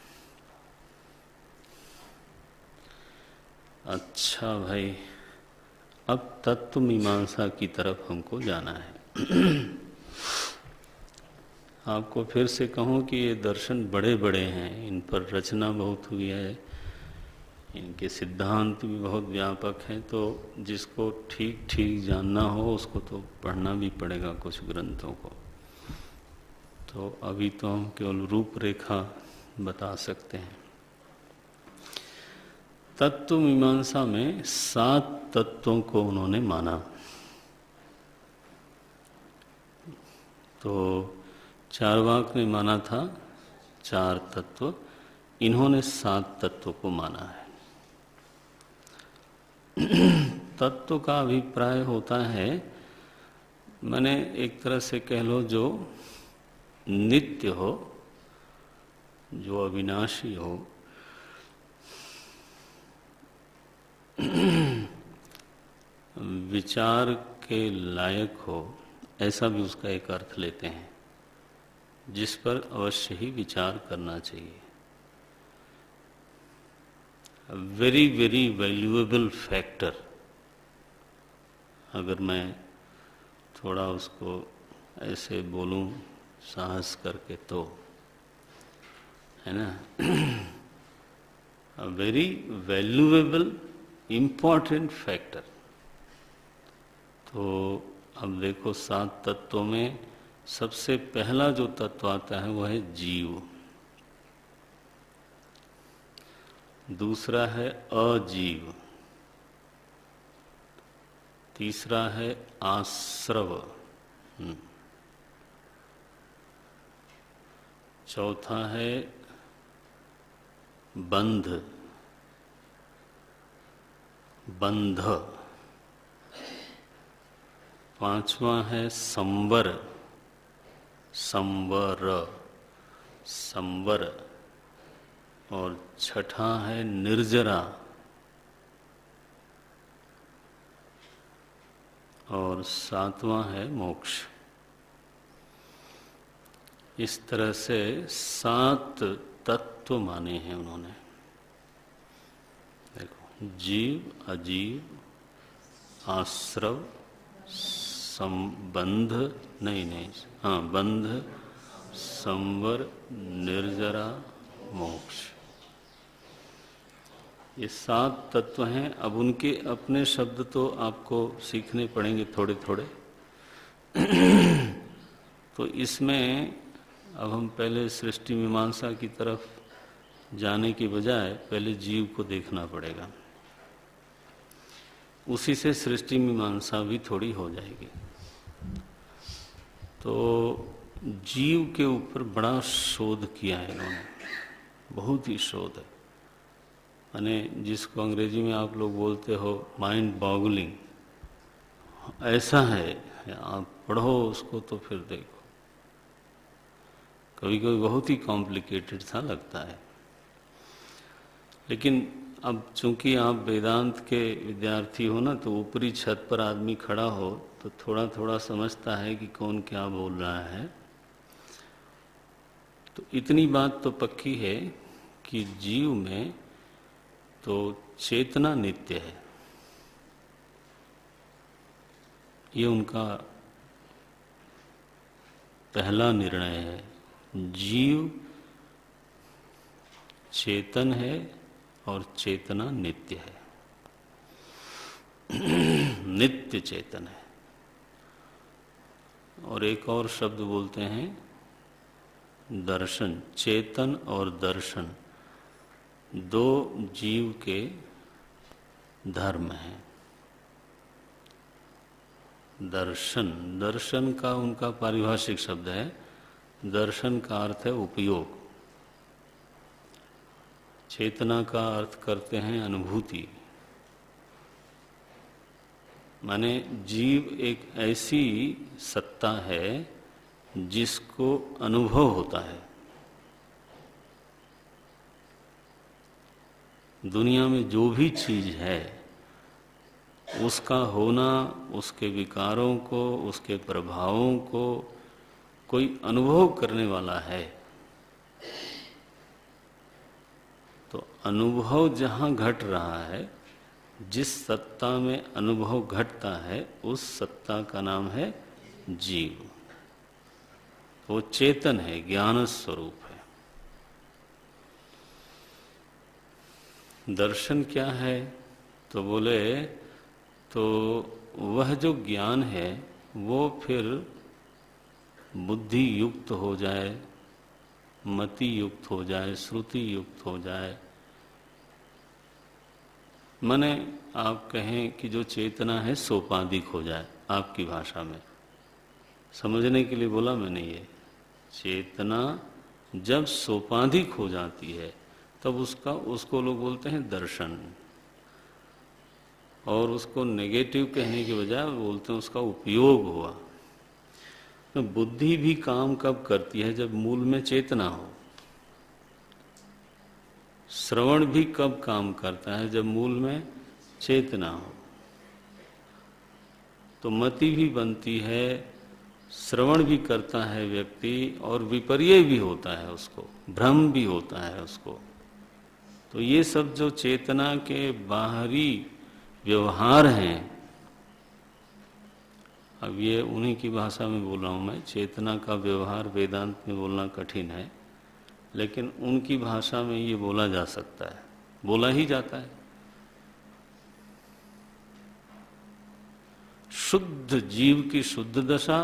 अच्छा भाई, अब तत्व मीमांसा की तरफ हमको जाना है। आपको फिर से कहूँ कि ये दर्शन बड़े बड़े हैं, इन पर रचना बहुत हुई है, इनके सिद्धांत भी बहुत व्यापक हैं। तो जिसको ठीक ठीक जानना हो उसको तो पढ़ना भी पड़ेगा कुछ ग्रंथों को। तो अभी तो हम केवल रूपरेखा बता सकते हैं। तत्व मीमांसा में 7 तत्वों को उन्होंने माना। तो चार्वाक ने माना था 4 तत्व, इन्होंने 7 तत्व को माना है। तत्व का अभिप्राय होता है, मैंने एक तरह से कह लो, जो नित्य हो, जो अविनाशी हो, विचार के लायक हो, ऐसा भी उसका एक अर्थ लेते हैं, जिस पर अवश्य ही विचार करना चाहिए। वेरी वेरी वैल्यूएबल फैक्टर, अगर मैं थोड़ा उसको ऐसे बोलूं साहस करके, तो है ना, वेरी वैल्यूएबल इम्पॉर्टेंट फैक्टर। तो अब देखो 7 तत्वों में सबसे पहला जो तत्व आता है वो है जीव, दूसरा है अजीव, तीसरा है आश्रव, चौथा है बंध, बंध। पांचवा है संवर, संवर, संवर। और छठा है निर्जरा। और सातवां है मोक्ष। इस तरह से 7 तत्व माने हैं उन्होंने। देखो, जीव, अजीव, आश्रव, संबंध, नहीं, हाँ, बंध, संवर, निर्जरा, मोक्ष। ये 7 तत्व हैं। अब उनके अपने शब्द तो आपको सीखने पड़ेंगे थोड़े थोड़े। तो इसमें अब हम पहले सृष्टि मीमांसा की तरफ जाने की बजाय पहले जीव को देखना पड़ेगा। उसी से सृष्टि मीमांसा भी थोड़ी हो जाएगी। तो जीव के ऊपर बड़ा शोध किया है इन्होंने, बहुत ही शोध है। यानी जिसको अंग्रेजी में आप लोग बोलते हो माइंड बॉगलिंग, ऐसा है। आप पढ़ो उसको तो फिर देखो, कभी कभी बहुत ही कॉम्प्लिकेटेड सा लगता है। लेकिन अब चूंकि आप वेदांत के विद्यार्थी हो ना, तो ऊपरी छत पर आदमी खड़ा हो तो थोड़ा थोड़ा समझता है कि कौन क्या बोल रहा है। तो इतनी बात तो पक्की है कि जीव में तो चेतना नित्य है। ये उनका पहला निर्णय है। जीव चेतन है और चेतना नित्य है। नित्य चेतन है। और एक और शब्द बोलते हैं दर्शन। चेतन और दर्शन 2 जीव के धर्म हैं। दर्शन, दर्शन का उनका पारिभाषिक शब्द है। दर्शन का अर्थ है उपयोग। चेतना का अर्थ करते हैं अनुभूति। माने जीव एक ऐसी सत्ता है जिसको अनुभव होता है। दुनिया में जो भी चीज है उसका होना, उसके विकारों को, उसके प्रभावों को कोई अनुभव करने वाला है। तो अनुभव जहाँ घट रहा है, जिस सत्ता में अनुभव घटता है, उस सत्ता का नाम है जीव। वो चेतन है, ज्ञान स्वरूप है। दर्शन क्या है? तो बोले तो वह जो ज्ञान है वो फिर बुद्धि युक्त हो जाए, मति युक्त हो जाए, श्रुति युक्त हो जाए। माने आप कहें कि जो चेतना है सोपाधिक हो जाए। आपकी भाषा में समझने के लिए बोला मैंने ये। चेतना जब सोपाधिक हो जाती है तब उसको लोग बोलते हैं दर्शन। और उसको नेगेटिव कहने के बजाय बोलते हैं उसका उपयोग हुआ। तो बुद्धि भी काम कब करती है? जब मूल में चेतना हो। श्रवण भी कब काम करता है? जब मूल में चेतना हो। तो मति भी बनती है, श्रवण भी करता है व्यक्ति, और विपर्य भी होता है उसको, भ्रम भी होता है उसको। तो ये सब जो चेतना के बाहरी व्यवहार हैं, अब ये उन्हीं की भाषा में बोल रहा हूँ मैं। चेतना का व्यवहार वेदांत में बोलना कठिन है, लेकिन उनकी भाषा में ये बोला जा सकता है, बोला ही जाता है। शुद्ध जीव की शुद्ध दशा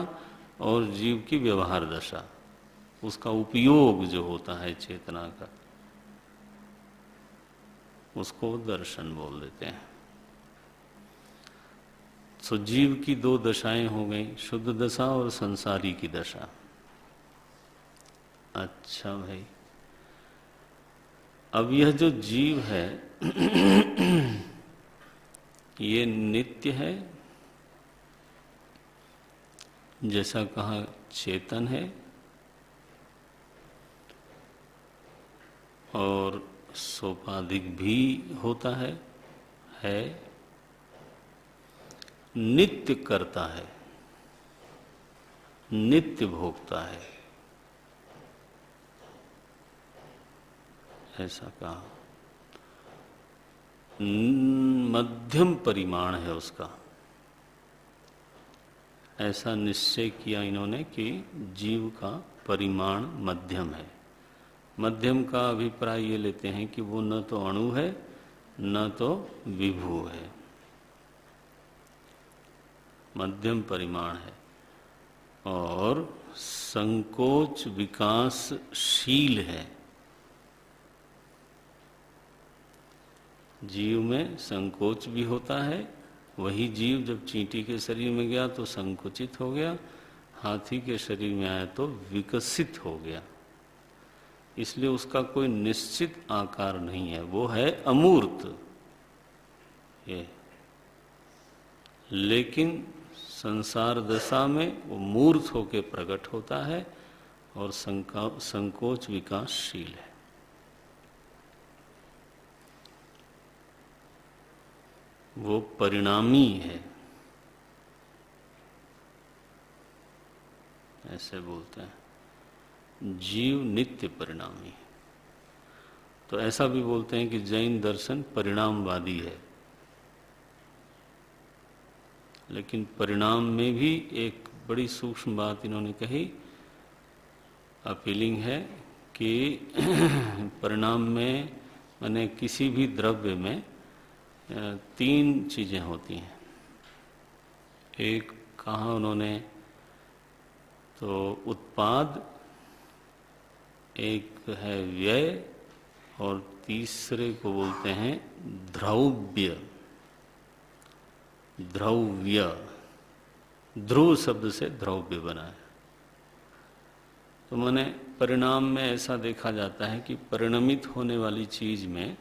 और जीव की व्यवहार दशा, उसका उपयोग जो होता है चेतना का, उसको दर्शन बोल देते हैं। तो जीव की 2 दशाएं हो गई, शुद्ध दशा और संसारी की दशा। अच्छा भाई, अब यह जो जीव है ये नित्य है, जैसा कहा चेतन है, और सोपाधिक भी होता है, नित्य करता है, नित्य भोगता है, ऐसा कहा। मध्यम परिमाण है उसका, ऐसा निश्चय किया इन्होंने कि जीव का परिमाण मध्यम है। मध्यम का अभिप्राय ये लेते हैं कि वो न तो अणु है न तो विभू है, मध्यम परिमाण है, और संकोच विकासशील है। जीव में संकोच भी होता है, वही जीव जब चींटी के शरीर में गया तो संकुचित हो गया, हाथी के शरीर में आया तो विकसित हो गया। इसलिए उसका कोई निश्चित आकार नहीं है, वो है अमूर्त ये। लेकिन संसार दशा में वो मूर्त होकर प्रकट होता है और संकोच विकासशील है। वो परिणामी है, ऐसे बोलते हैं, जीव नित्य परिणामी है। तो ऐसा भी बोलते हैं कि जैन दर्शन परिणामवादी है, लेकिन परिणाम में भी एक बड़ी सूक्ष्म बात इन्होंने कही, अपीलिंग है कि परिणाम में माने किसी भी द्रव्य में तीन चीजें होती हैं। एक कहा उन्होंने तो उत्पाद, एक है व्यय, और तीसरे को बोलते हैं द्रव्य। द्रव्य, ध्रुव शब्द से द्रव्य बना है। तो माने परिणाम में ऐसा देखा जाता है कि परिणमित होने वाली चीज में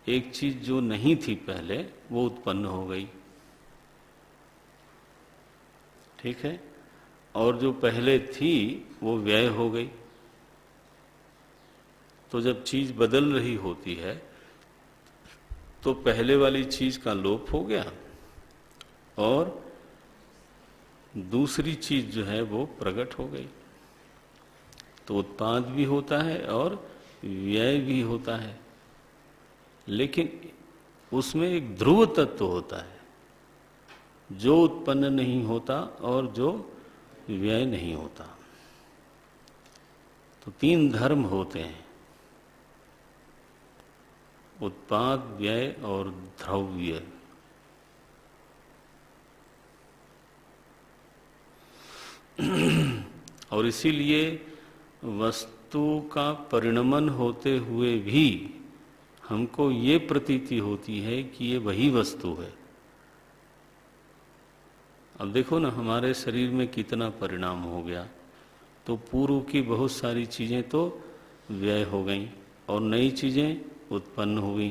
एक चीज जो नहीं थी पहले वो उत्पन्न हो गई, ठीक है, और जो पहले थी वो व्यय हो गई। तो जब चीज बदल रही होती है तो पहले वाली चीज का लोप हो गया और दूसरी चीज जो है वो प्रकट हो गई। तो उत्पाद भी होता है और व्यय भी होता है, लेकिन उसमें एक ध्रुव तत्व होता है जो उत्पन्न नहीं होता और जो व्यय नहीं होता। तो तीन धर्म होते हैं, उत्पाद, व्यय और द्रव्य। और इसीलिए वस्तु का परिणमन होते हुए भी हमको ये प्रतीति होती है कि ये वही वस्तु है। अब देखो ना, हमारे शरीर में कितना परिणाम हो गया। तो पूर्व की बहुत सारी चीजें तो व्यय हो गई और नई चीजें उत्पन्न हो गई,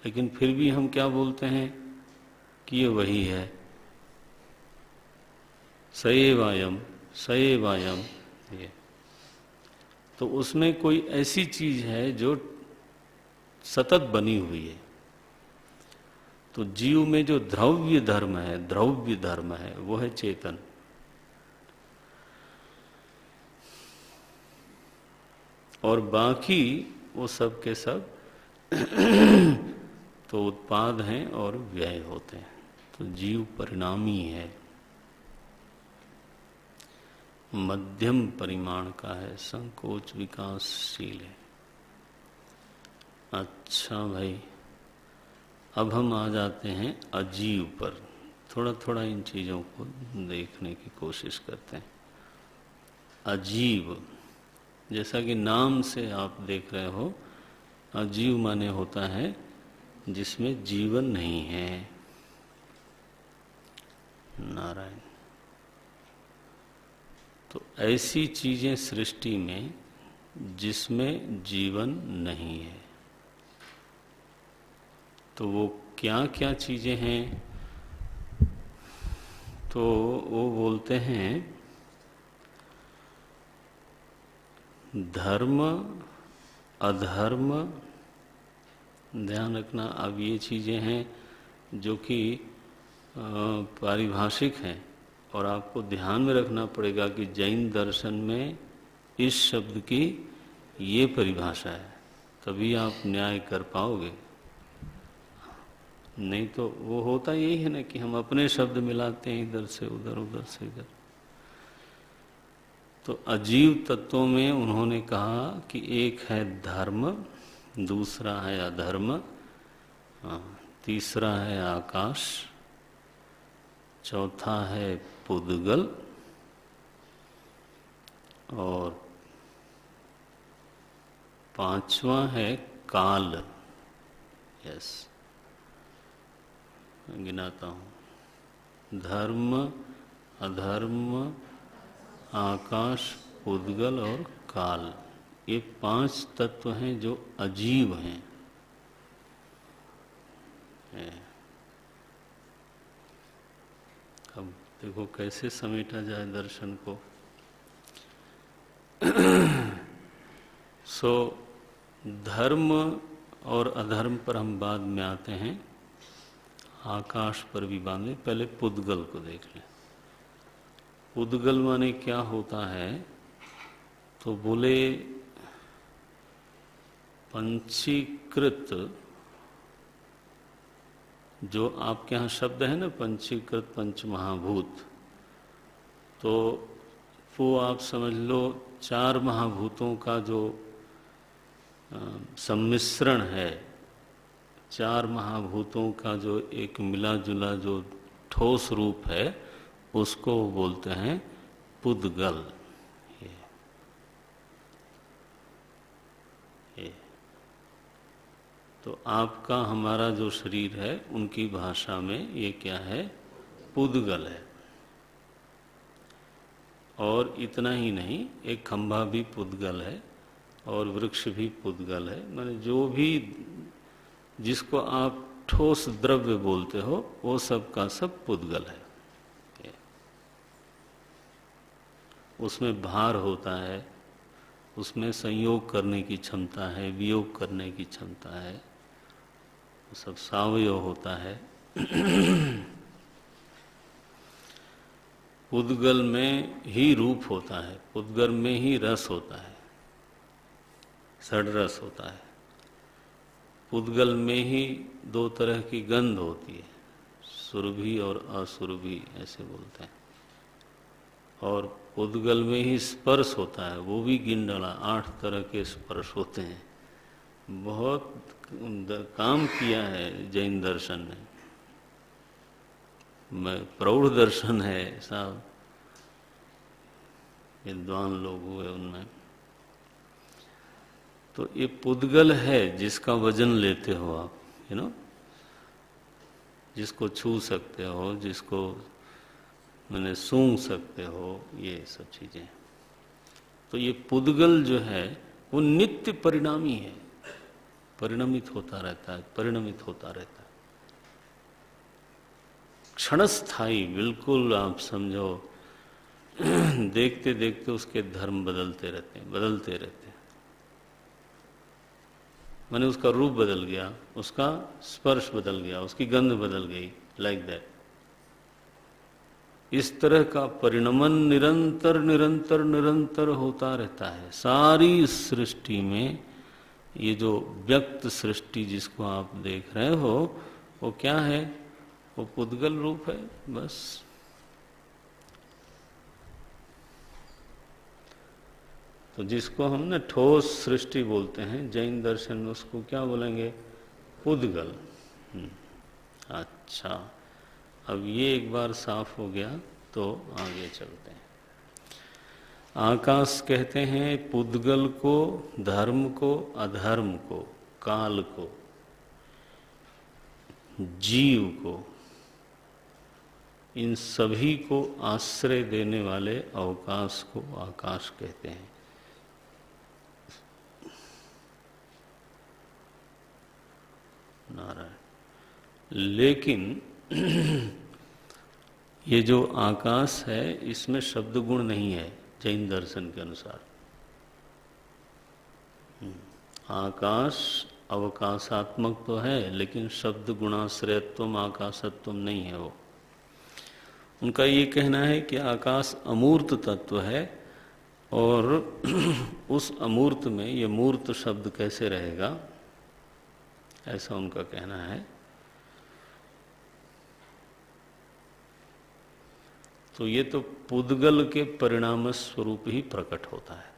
लेकिन फिर भी हम क्या बोलते हैं कि ये वही है। सएवायम सएवायम, ये तो उसमें कोई ऐसी चीज है जो सतत बनी हुई है। तो जीव में जो द्रव्य धर्म है वो है चेतन। और बाकी वो सब के सब तो उत्पाद हैं और व्यय होते हैं। तो जीव परिणामी है, मध्यम परिमाण का है, संकोच विकासशील है। अच्छा भाई, अब हम आ जाते हैं अजीव पर। थोड़ा थोड़ा इन चीज़ों को देखने की कोशिश करते हैं। अजीव, जैसा कि नाम से आप देख रहे हो, अजीव माने होता है जिसमें जीवन नहीं है। नारायण। तो ऐसी चीजें सृष्टि में जिसमें जीवन नहीं है, तो वो क्या क्या चीज़ें हैं, तो वो बोलते हैं धर्म अधर्म। ध्यान रखना, अब ये चीज़ें हैं जो कि पारिभाषिक हैं, और आपको ध्यान में रखना पड़ेगा कि जैन दर्शन में इस शब्द की ये परिभाषा है, तभी आप न्याय कर पाओगे। नहीं तो वो होता यही है ना कि हम अपने शब्द मिलाते हैं इधर से उधर, उधर से इधर। तो अजीव तत्वों में उन्होंने कहा कि एक है धर्म, दूसरा है अधर्म, तीसरा है आकाश, चौथा है पुद्गल, और पांचवा है काल। यस, गिनाता हूँ। धर्म, अधर्म, आकाश, पुद्गल और काल, ये 5 तत्व हैं जो अजीब हैं। अब देखो कैसे समेटा जाए दर्शन को। सो धर्म और अधर्म पर हम बाद में आते हैं, आकाश पर भी बांधे, पहले पुद्गल को देख लें। पुद्गल माने क्या होता है, तो बोले पंचीकृत, जो आपके यहाँ शब्द है ना पंचीकृत पंच महाभूत, तो वो आप समझ लो 4 महाभूतों का जो सम्मिश्रण है, 4 महाभूतों का जो एक मिला जुला जो ठोस रूप है, उसको बोलते हैं पुद्गल। ये तो आपका हमारा जो शरीर है उनकी भाषा में ये क्या है, पुद्गल है। और इतना ही नहीं, एक खंभा भी पुद्गल है और वृक्ष भी पुद्गल है। माने जो भी जिसको आप ठोस द्रव्य बोलते हो वो सब का सब पुद्गल है। उसमें भार होता है, उसमें संयोग करने की क्षमता है, वियोग करने की क्षमता है, वो सब सावयव होता है। पुद्गल में ही रूप होता है, पुद्गल में ही रस होता है, षड्रस होता है। पुद्गल में ही 2 तरह की गंध होती है, सुरभि और असुरभि ऐसे बोलते हैं। और पुद्गल में ही स्पर्श होता है, वो भी गिन डाला, 8 तरह के स्पर्श होते हैं। बहुत काम किया है जैन दर्शन ने, प्रौढ़ दर्शन है साहब, विद्वान लोग हुए उनमें। तो ये पुद्गल है जिसका वजन लेते हो आप, जिसको छू सकते हो, जिसको मैंने सूंघ सकते हो, ये सब चीजें। तो ये पुद्गल जो है वो नित्य परिणामी है, परिणमित होता रहता है, परिणमित होता रहता है, क्षणस्थायी। बिल्कुल आप समझो, देखते देखते उसके धर्म बदलते रहते हैं, बदलते रहते हैं। माने उसका रूप बदल गया, उसका स्पर्श बदल गया, उसकी गंध बदल गई, लाइक दैट। इस तरह का परिणमन निरंतर निरंतर निरंतर होता रहता है सारी सृष्टि में। ये जो व्यक्त सृष्टि जिसको आप देख रहे हो, वो क्या है, वो पुद्गल रूप है बस। तो जिसको हम ना ठोस सृष्टि बोलते हैं, जैन दर्शन में उसको क्या बोलेंगे, पुद्गल। अच्छा, अब ये एक बार साफ हो गया तो आगे चलते हैं। आकाश कहते हैं पुद्गल को, धर्म को, अधर्म को, काल को, जीव को, इन सभी को आश्रय देने वाले अवकाश को आकाश कहते हैं। नारायण। लेकिन ये जो आकाश है इसमें शब्द गुण नहीं है जैन दर्शन के अनुसार। आकाश अवकाशात्मक तो है लेकिन शब्द गुणाश्रयत्व आकाशत्व नहीं है वो। उनका ये कहना है कि आकाश अमूर्त तत्व है और उस अमूर्त में ये मूर्त शब्द कैसे रहेगा, ऐसा उनका कहना है। तो ये तो पुद्गल के परिणाम स्वरूप ही प्रकट होता है।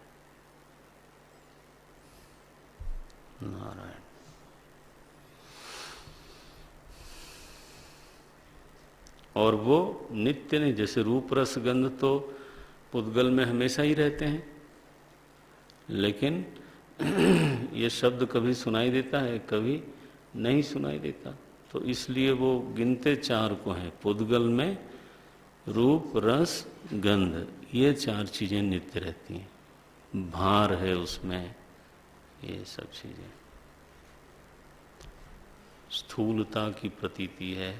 नारायण। और वो नित्य नहीं, जैसे रूप रस गंध तो पुद्गल में हमेशा ही रहते हैं, लेकिन ये शब्द कभी सुनाई देता है कभी नहीं सुनाई देता। तो इसलिए वो गिनते चार को हैं, पुद्गल में रूप रस गंध, ये चार चीजें नित्य रहती हैं। भार है उसमें, ये सब चीजें, स्थूलता की प्रतीति है।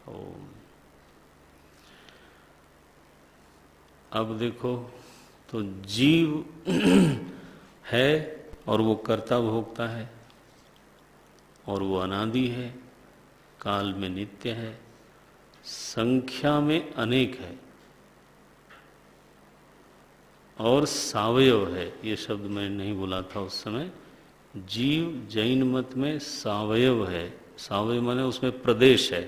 ओम। अब देखो तो जीव है और वो कर्ता भोक्ता है और वो अनादि है, काल में नित्य है, संख्या में अनेक है और सावयव है। ये शब्द मैं नहीं बोला था उस समय। जीव जैन मत में सावयव है, सावयव माने उसमें प्रदेश है।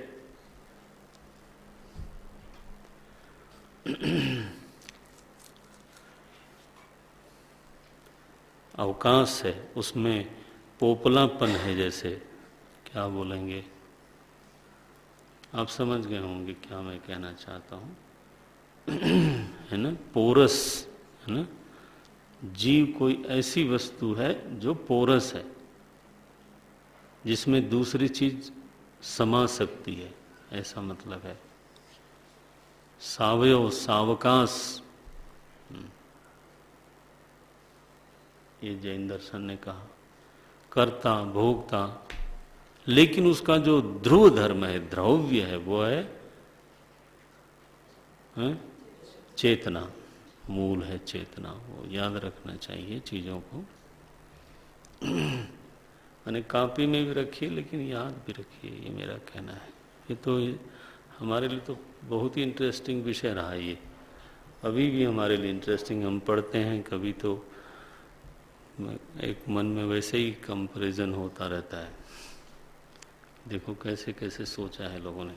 अवकाश है, उसमें पोपलापन है, जैसे क्या बोलेंगे, आप समझ गए होंगे क्या मैं कहना चाहता हूँ, है ना, पोरस, है ना। जीव कोई ऐसी वस्तु है जो पोरस है, जिसमें दूसरी चीज समा सकती है, ऐसा मतलब है। सावयव, सावकाश, ये जैन दर्शन ने कहा। कर्ता भोक्ता, लेकिन उसका जो ध्रुव धर्म है, द्रव्य है, वो है चेतना, मूल है चेतना। वो याद रखना चाहिए चीजों को। मैंने कॉपी में भी रखी है लेकिन याद भी रखिए, ये मेरा कहना है। ये तो हमारे लिए तो बहुत ही इंटरेस्टिंग विषय रहा ये, अभी भी हमारे लिए इंटरेस्टिंग। हम पढ़ते हैं कभी तो एक मन में वैसे ही कंपैरिजन होता रहता है, देखो कैसे कैसे सोचा है लोगों ने।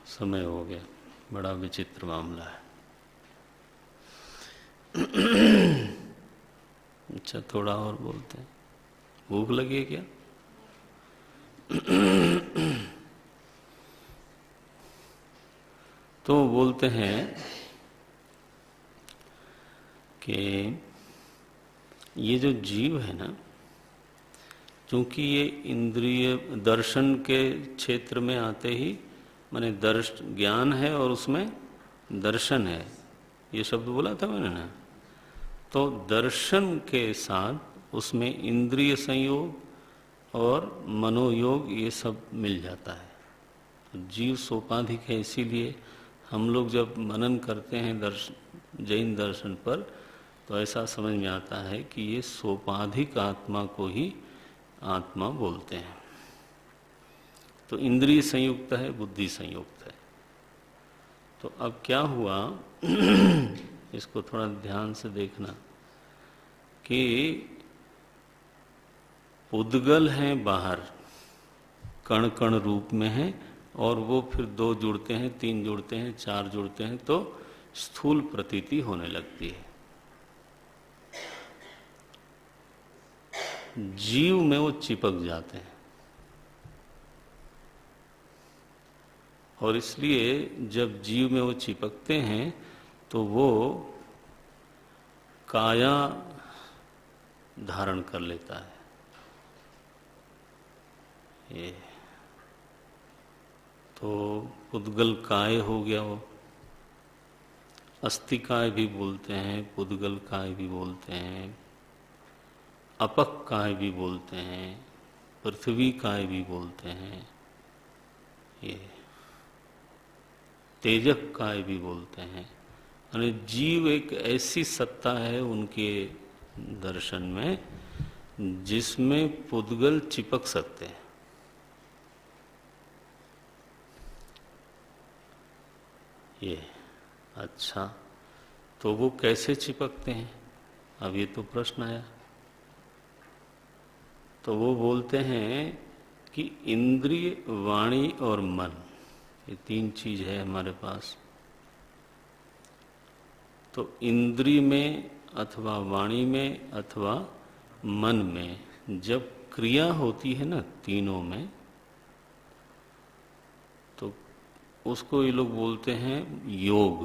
समय हो गया, बड़ा विचित्र मामला है। अच्छा, थोड़ा और बोलते हैं। भूख लगी है क्या? तो बोलते हैं कि ये जो जीव है ना, क्योंकि ये इंद्रिय दर्शन के क्षेत्र में आते ही, माने ज्ञान है और उसमें दर्शन है, ये शब्द बोला था मैंने ना। तो दर्शन के साथ उसमें इंद्रिय संयोग और मनोयोग ये सब मिल जाता है। तो जीव सोपाधिक है, इसीलिए हम लोग जब मनन करते हैं जैन दर्शन पर, तो ऐसा समझ में आता है कि ये सोपाधिक आत्मा को ही आत्मा बोलते हैं। तो इंद्रिय संयुक्त है, बुद्धि संयुक्त है। तो अब क्या हुआ, इसको थोड़ा ध्यान से देखना कि उद्गल हैं बाहर, कण कण रूप में है, और वो फिर 2 जुड़ते हैं, 3 जुड़ते हैं, 4 जुड़ते हैं, तो स्थूल प्रतीति होने लगती है। जीव में वो चिपक जाते हैं, और इसलिए जब जीव में वो चिपकते हैं तो वो काया धारण कर लेता है। ये तो पुद्गल काय हो गया वो। अस्थि काय भी बोलते हैं, पुद्गल काय भी बोलते हैं, अपक काय भी बोलते हैं, पृथ्वी काय भी बोलते हैं, ये तेजक काय भी बोलते हैं। यानी जीव एक ऐसी सत्ता है उनके दर्शन में जिसमें पुद्गल चिपक सकते हैं। ये अच्छा, तो वो कैसे चिपकते हैं? अब ये तो प्रश्न आया। तो वो बोलते हैं कि इंद्रिय, वाणी और मन, ये तीन चीज है हमारे पास। तो इंद्रिय में अथवा वाणी में अथवा मन में जब क्रिया होती है ना तीनों में, तो उसको ये लोग बोलते हैं योग।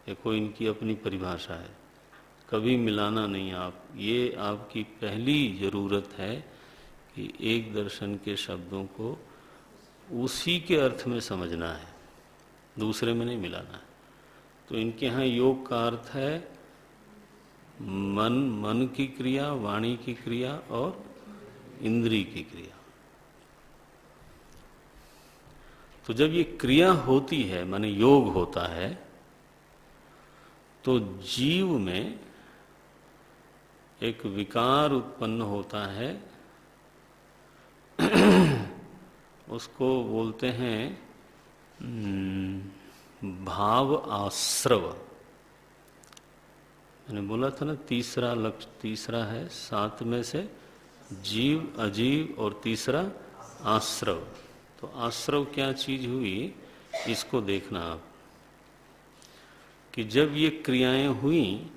ये कोई इनकी अपनी परिभाषा है, कभी मिलाना नहीं आप। ये आपकी पहली जरूरत है कि एक दर्शन के शब्दों को उसी के अर्थ में समझना है, दूसरे में नहीं मिलाना है। तो इनके यहाँ योग का अर्थ है मन की क्रिया, वाणी की क्रिया और इंद्रिय की क्रिया। तो जब ये क्रिया होती है, माने योग होता है, तो जीव में एक विकार उत्पन्न होता है, उसको बोलते हैं भाव आश्रव। मैंने बोला था ना तीसरा लक्ष्य, तीसरा है 7 में से जीव, अजीव और तीसरा आश्रव। तो आश्रव क्या चीज हुई, इसको देखना आप कि जब ये क्रियाएं हुई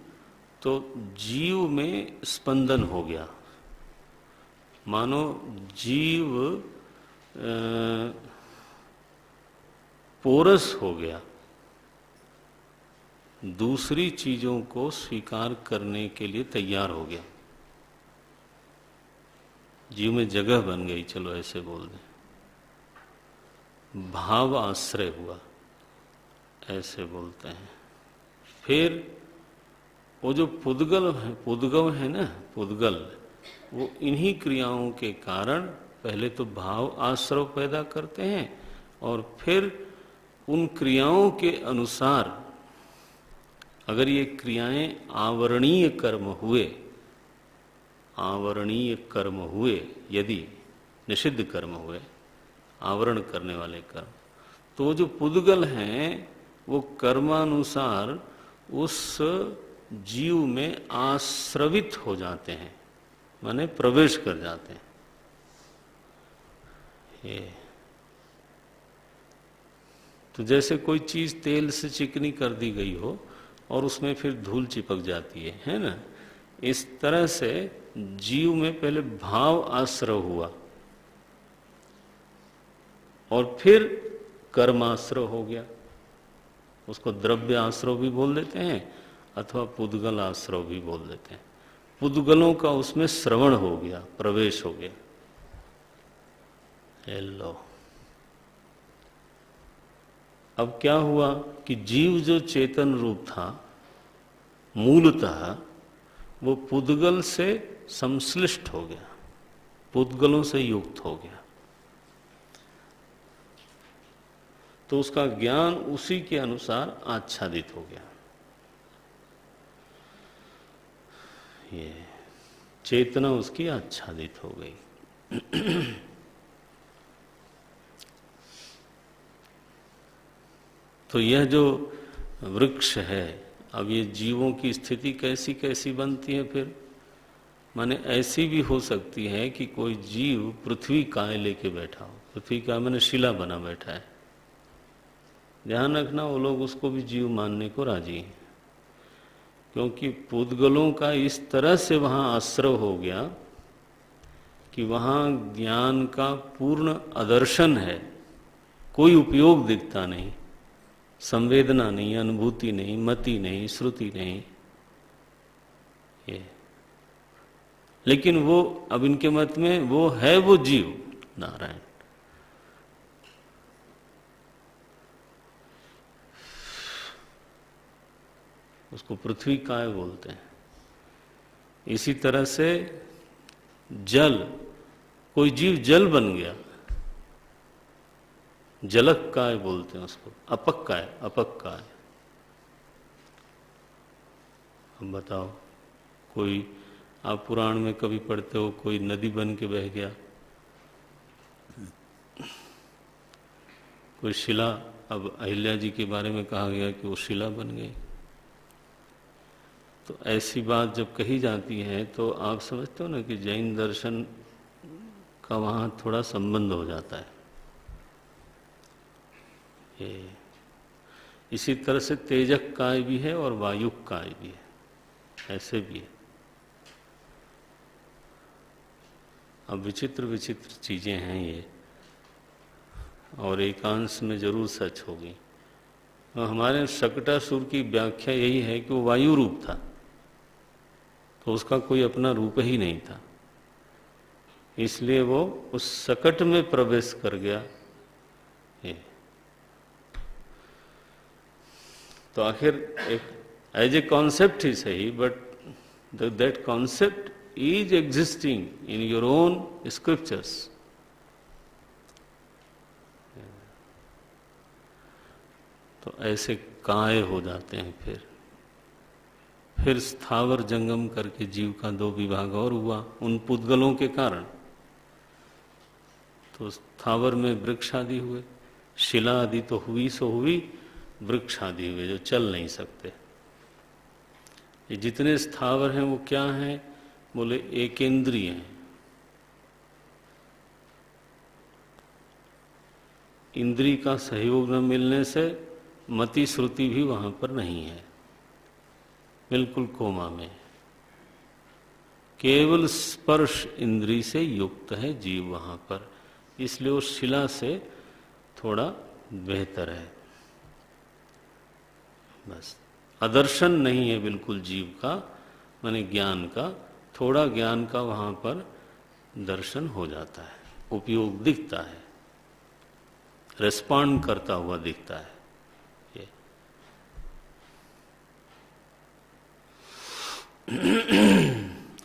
तो जीव में स्पंदन हो गया, मानो जीव पोरस हो गया, दूसरी चीजों को स्वीकार करने के लिए तैयार हो गया, जीव में जगह बन गई, चलो ऐसे बोल दें, भाव आश्रय हुआ, ऐसे बोलते हैं। फिर वो जो पुद्गव है ना, पुद्गल, वो इन्हीं क्रियाओं के कारण पहले तो भाव आश्रव पैदा करते हैं और फिर उन क्रियाओं के अनुसार अगर ये क्रियाएं आवरणीय कर्म हुए, आवरणीय कर्म हुए, यदि निषिद्ध कर्म हुए, आवरण करने वाले कर्म, तो जो पुद्गल हैं वो कर्मानुसार उस जीव में आश्रवित हो जाते हैं, माने प्रवेश कर जाते हैं। ये तो जैसे कोई चीज तेल से चिकनी कर दी गई हो और उसमें फिर धूल चिपक जाती है ना, इस तरह से जीव में पहले भाव आश्रव हुआ और फिर कर्माश्रव हो गया। उसको द्रव्य आश्रव भी बोल देते हैं अथवा पुद्गल आश्रव भी बोल देते हैं। पुद्गलों का उसमें श्रवण हो गया, प्रवेश हो गया। हेलो, अब क्या हुआ कि जीव जो चेतन रूप था मूलतः वो पुद्गल से संश्लिष्ट हो गया, पुद्गलों से युक्त हो गया, तो उसका ज्ञान उसी के अनुसार आच्छादित हो गया। ये चेतना उसकी आच्छादित हो गई। तो यह जो वृक्ष है, अब ये जीवों की स्थिति कैसी कैसी बनती है फिर, माने ऐसी भी हो सकती है कि कोई जीव पृथ्वी काय लेके बैठा हो, पृथ्वी काय माने शिला बना बैठा है। ध्यान रखना वो लोग उसको भी जीव मानने को राजी हैं, क्योंकि पुद्गलों का इस तरह से वहां आश्रय हो गया कि वहां ज्ञान का पूर्ण अदर्शन है, कोई उपयोग दिखता नहीं, संवेदना नहीं, अनुभूति नहीं, मति नहीं, श्रुति नहीं। ये लेकिन वो अब इनके मत में वो है वो जीव नारायण। उसको पृथ्वी काय बोलते हैं। इसी तरह से जल कोई जीव जल बन गया, जलक काय बोलते हैं उसको, अपक काय, अपक काय। अब बताओ, कोई आप पुराण में कभी पढ़ते हो कोई नदी बन के बह गया, कोई शिला, अब अहिल्या जी के बारे में कहा गया कि वो शिला बन गई। तो ऐसी बात जब कही जाती है तो आप समझते हो ना कि जैन दर्शन का वहाँ थोड़ा संबंध हो जाता है। ये इसी तरह से तेजक काय भी है और वायुक काय भी है, ऐसे भी है। अब विचित्र विचित्र चीजें हैं ये, और एकांश में जरूर सच होगी। और हमारे शकटासुर की व्याख्या यही है कि वो वायु रूप था, तो उसका कोई अपना रूप ही नहीं था, इसलिए वो उस सकट में प्रवेश कर गया। ये तो आखिर एक एज ए कॉन्सेप्ट ही सही, but that concept is existing in your own scriptures. तो ऐसे काय हो जाते हैं। फिर स्थावर जंगम करके जीव का 2 विभाग और हुआ उन पुद्गलों के कारण। तो स्थावर में वृक्ष आदि हुए, शिला आदि तो हुई सो हुई, वृक्ष आदि हुए जो चल नहीं सकते। ये जितने स्थावर हैं वो क्या हैं? बोले एकेंद्रिय हैं। इंद्री का सहयोग न मिलने से मति श्रुति भी वहां पर नहीं है, बिल्कुल कोमा में। केवल स्पर्श इंद्री से युक्त है जीव वहां पर, इसलिए वो शिला से थोड़ा बेहतर है। बस अदर्शन नहीं है बिल्कुल जीव का, माने ज्ञान का, थोड़ा ज्ञान का वहां पर दर्शन हो जाता है, उपयोग दिखता है, रेस्पॉन्ड करता हुआ दिखता है ये।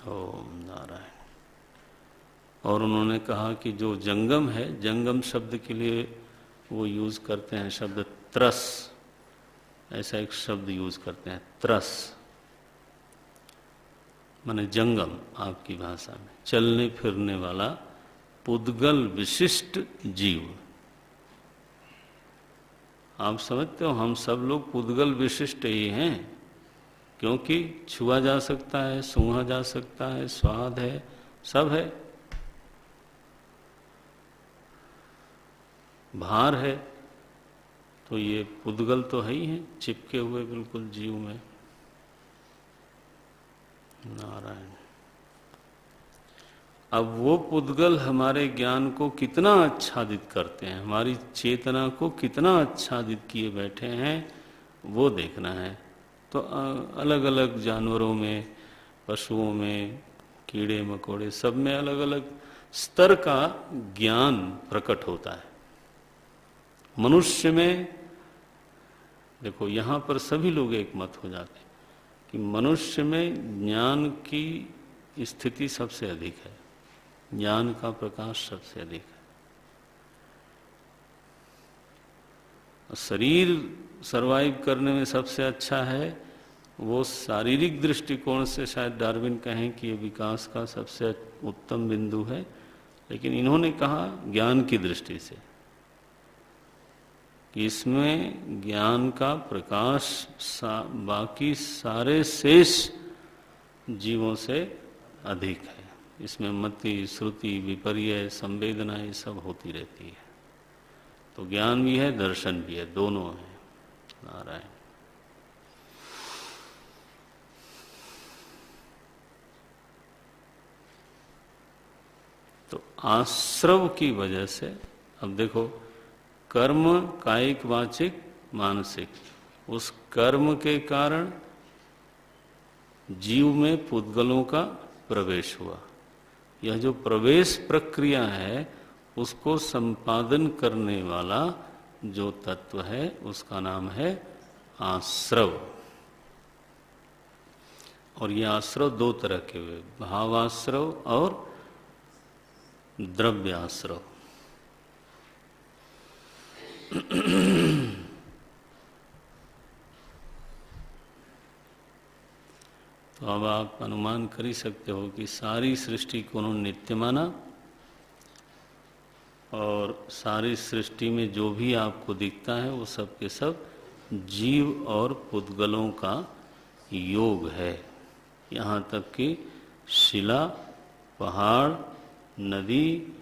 ओम नारायण। और उन्होंने कहा कि जो जंगम है, जंगम शब्द के लिए वो यूज करते हैं शब्द त्रस, ऐसा एक शब्द यूज करते हैं, त्रस माने जंगम आपकी भाषा में, चलने फिरने वाला पुद्गल विशिष्ट जीव। आप समझते हो हम सब लोग पुद्गल विशिष्ट ही हैं, क्योंकि छुआ जा सकता है, सूंघा जा सकता है, स्वाद है, सब है, भार है, तो ये पुद्गल तो है ही है, चिपके हुए बिल्कुल जीव में। नारायण। अब वो पुद्गल हमारे ज्ञान को कितना आच्छादित करते हैं, हमारी चेतना को कितना आच्छादित किए बैठे हैं, वो देखना है। तो अलग अलग जानवरों में, पशुओं में, कीड़े मकोड़े, सब में अलग अलग स्तर का ज्ञान प्रकट होता है। मनुष्य में देखो, यहाँ पर सभी लोग एक मत हो जाते हैं कि मनुष्य में ज्ञान की स्थिति सबसे अधिक है, ज्ञान का प्रकाश सबसे अधिक है। शरीर सरवाइव करने में सबसे अच्छा है, वो शारीरिक दृष्टिकोण से शायद डार्विन कहें कि ये विकास का सबसे उत्तम बिंदु है, लेकिन इन्होंने कहा ज्ञान की दृष्टि से कि इसमें ज्ञान का प्रकाश बाकी सारे शेष जीवों से अधिक है। इसमें मति, श्रुति, विपर्य, संवेदना ये सब होती रहती है। तो ज्ञान भी है, दर्शन भी है, दोनों है। नारायण। तो आश्रव की वजह से, अब देखो, कर्म कायिक, वाचिक, मानसिक, उस कर्म के कारण जीव में पुद्गलों का प्रवेश हुआ। यह जो प्रवेश प्रक्रिया है, उसको संपादन करने वाला जो तत्व है, उसका नाम है आश्रव। और ये आश्रव 2 तरह के हुए, भावाश्रव और द्रव्याश्रव। तो अब आप अनुमान कर ही सकते हो कि सारी सृष्टि को उन्होंने नित्य माना, और सारी सृष्टि में जो भी आपको दिखता है वो सब के सब जीव और पुद्गलों का योग है। यहाँ तक कि शिला, पहाड़, नदी,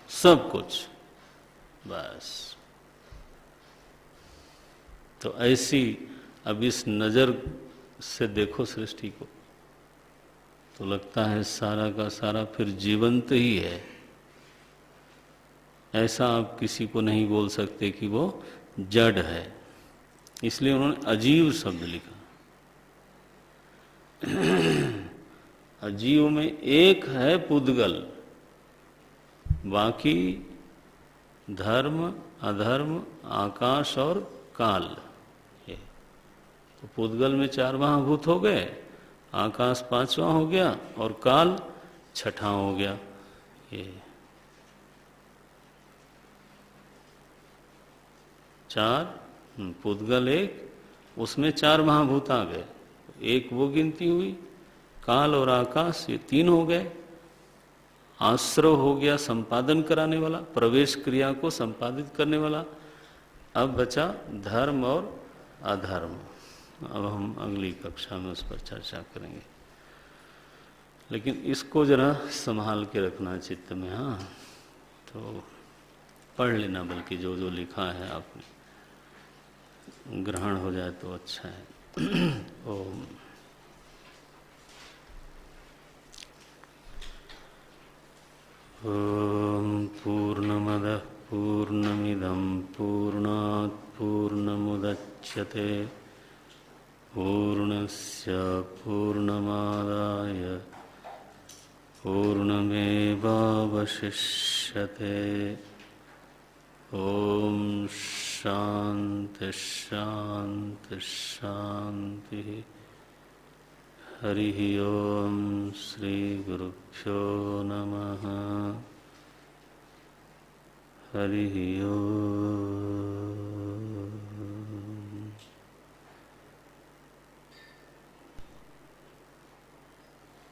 सब कुछ। बस तो ऐसी अब इस नज़र से देखो सृष्टि को, तो लगता है सारा का सारा फिर जीवंत ही है। ऐसा आप किसी को नहीं बोल सकते कि वो जड़ है, इसलिए उन्होंने अजीव शब्द लिखा। अजीव में एक है पुद्गल, बाकी धर्म, अधर्म, आकाश और काल। तो पुद्गल में 4 महाभूत हो गए, आकाश 5वां हो गया और काल 6ठा हो गया। ये 4 पुद्गल 1, उसमें 4 महाभूत आ गए, एक वो गिनती हुई। काल और आकाश ये 3 हो गए। आश्रव हो गया संपादन कराने वाला, प्रवेश क्रिया को संपादित करने वाला। अब बचा धर्म और अधर्म। अब हम अगली कक्षा में उस पर चर्चा करेंगे, लेकिन इसको जरा संभाल के रखना चित्त में। हाँ, तो पढ़ लेना, बल्कि जो जो लिखा है आपने ग्रहण हो जाए तो अच्छा है। ओम पूर्णमदः पूर्णमिदं पूर्णात् पूर्णमुदच्यते पूर्णस्य पूर्णमादाय पूर्णमेवावशिष्यते। ओम शांति शांति शांति। हरि ओम श्री गुरुभ्यो नमः। हरि ओम।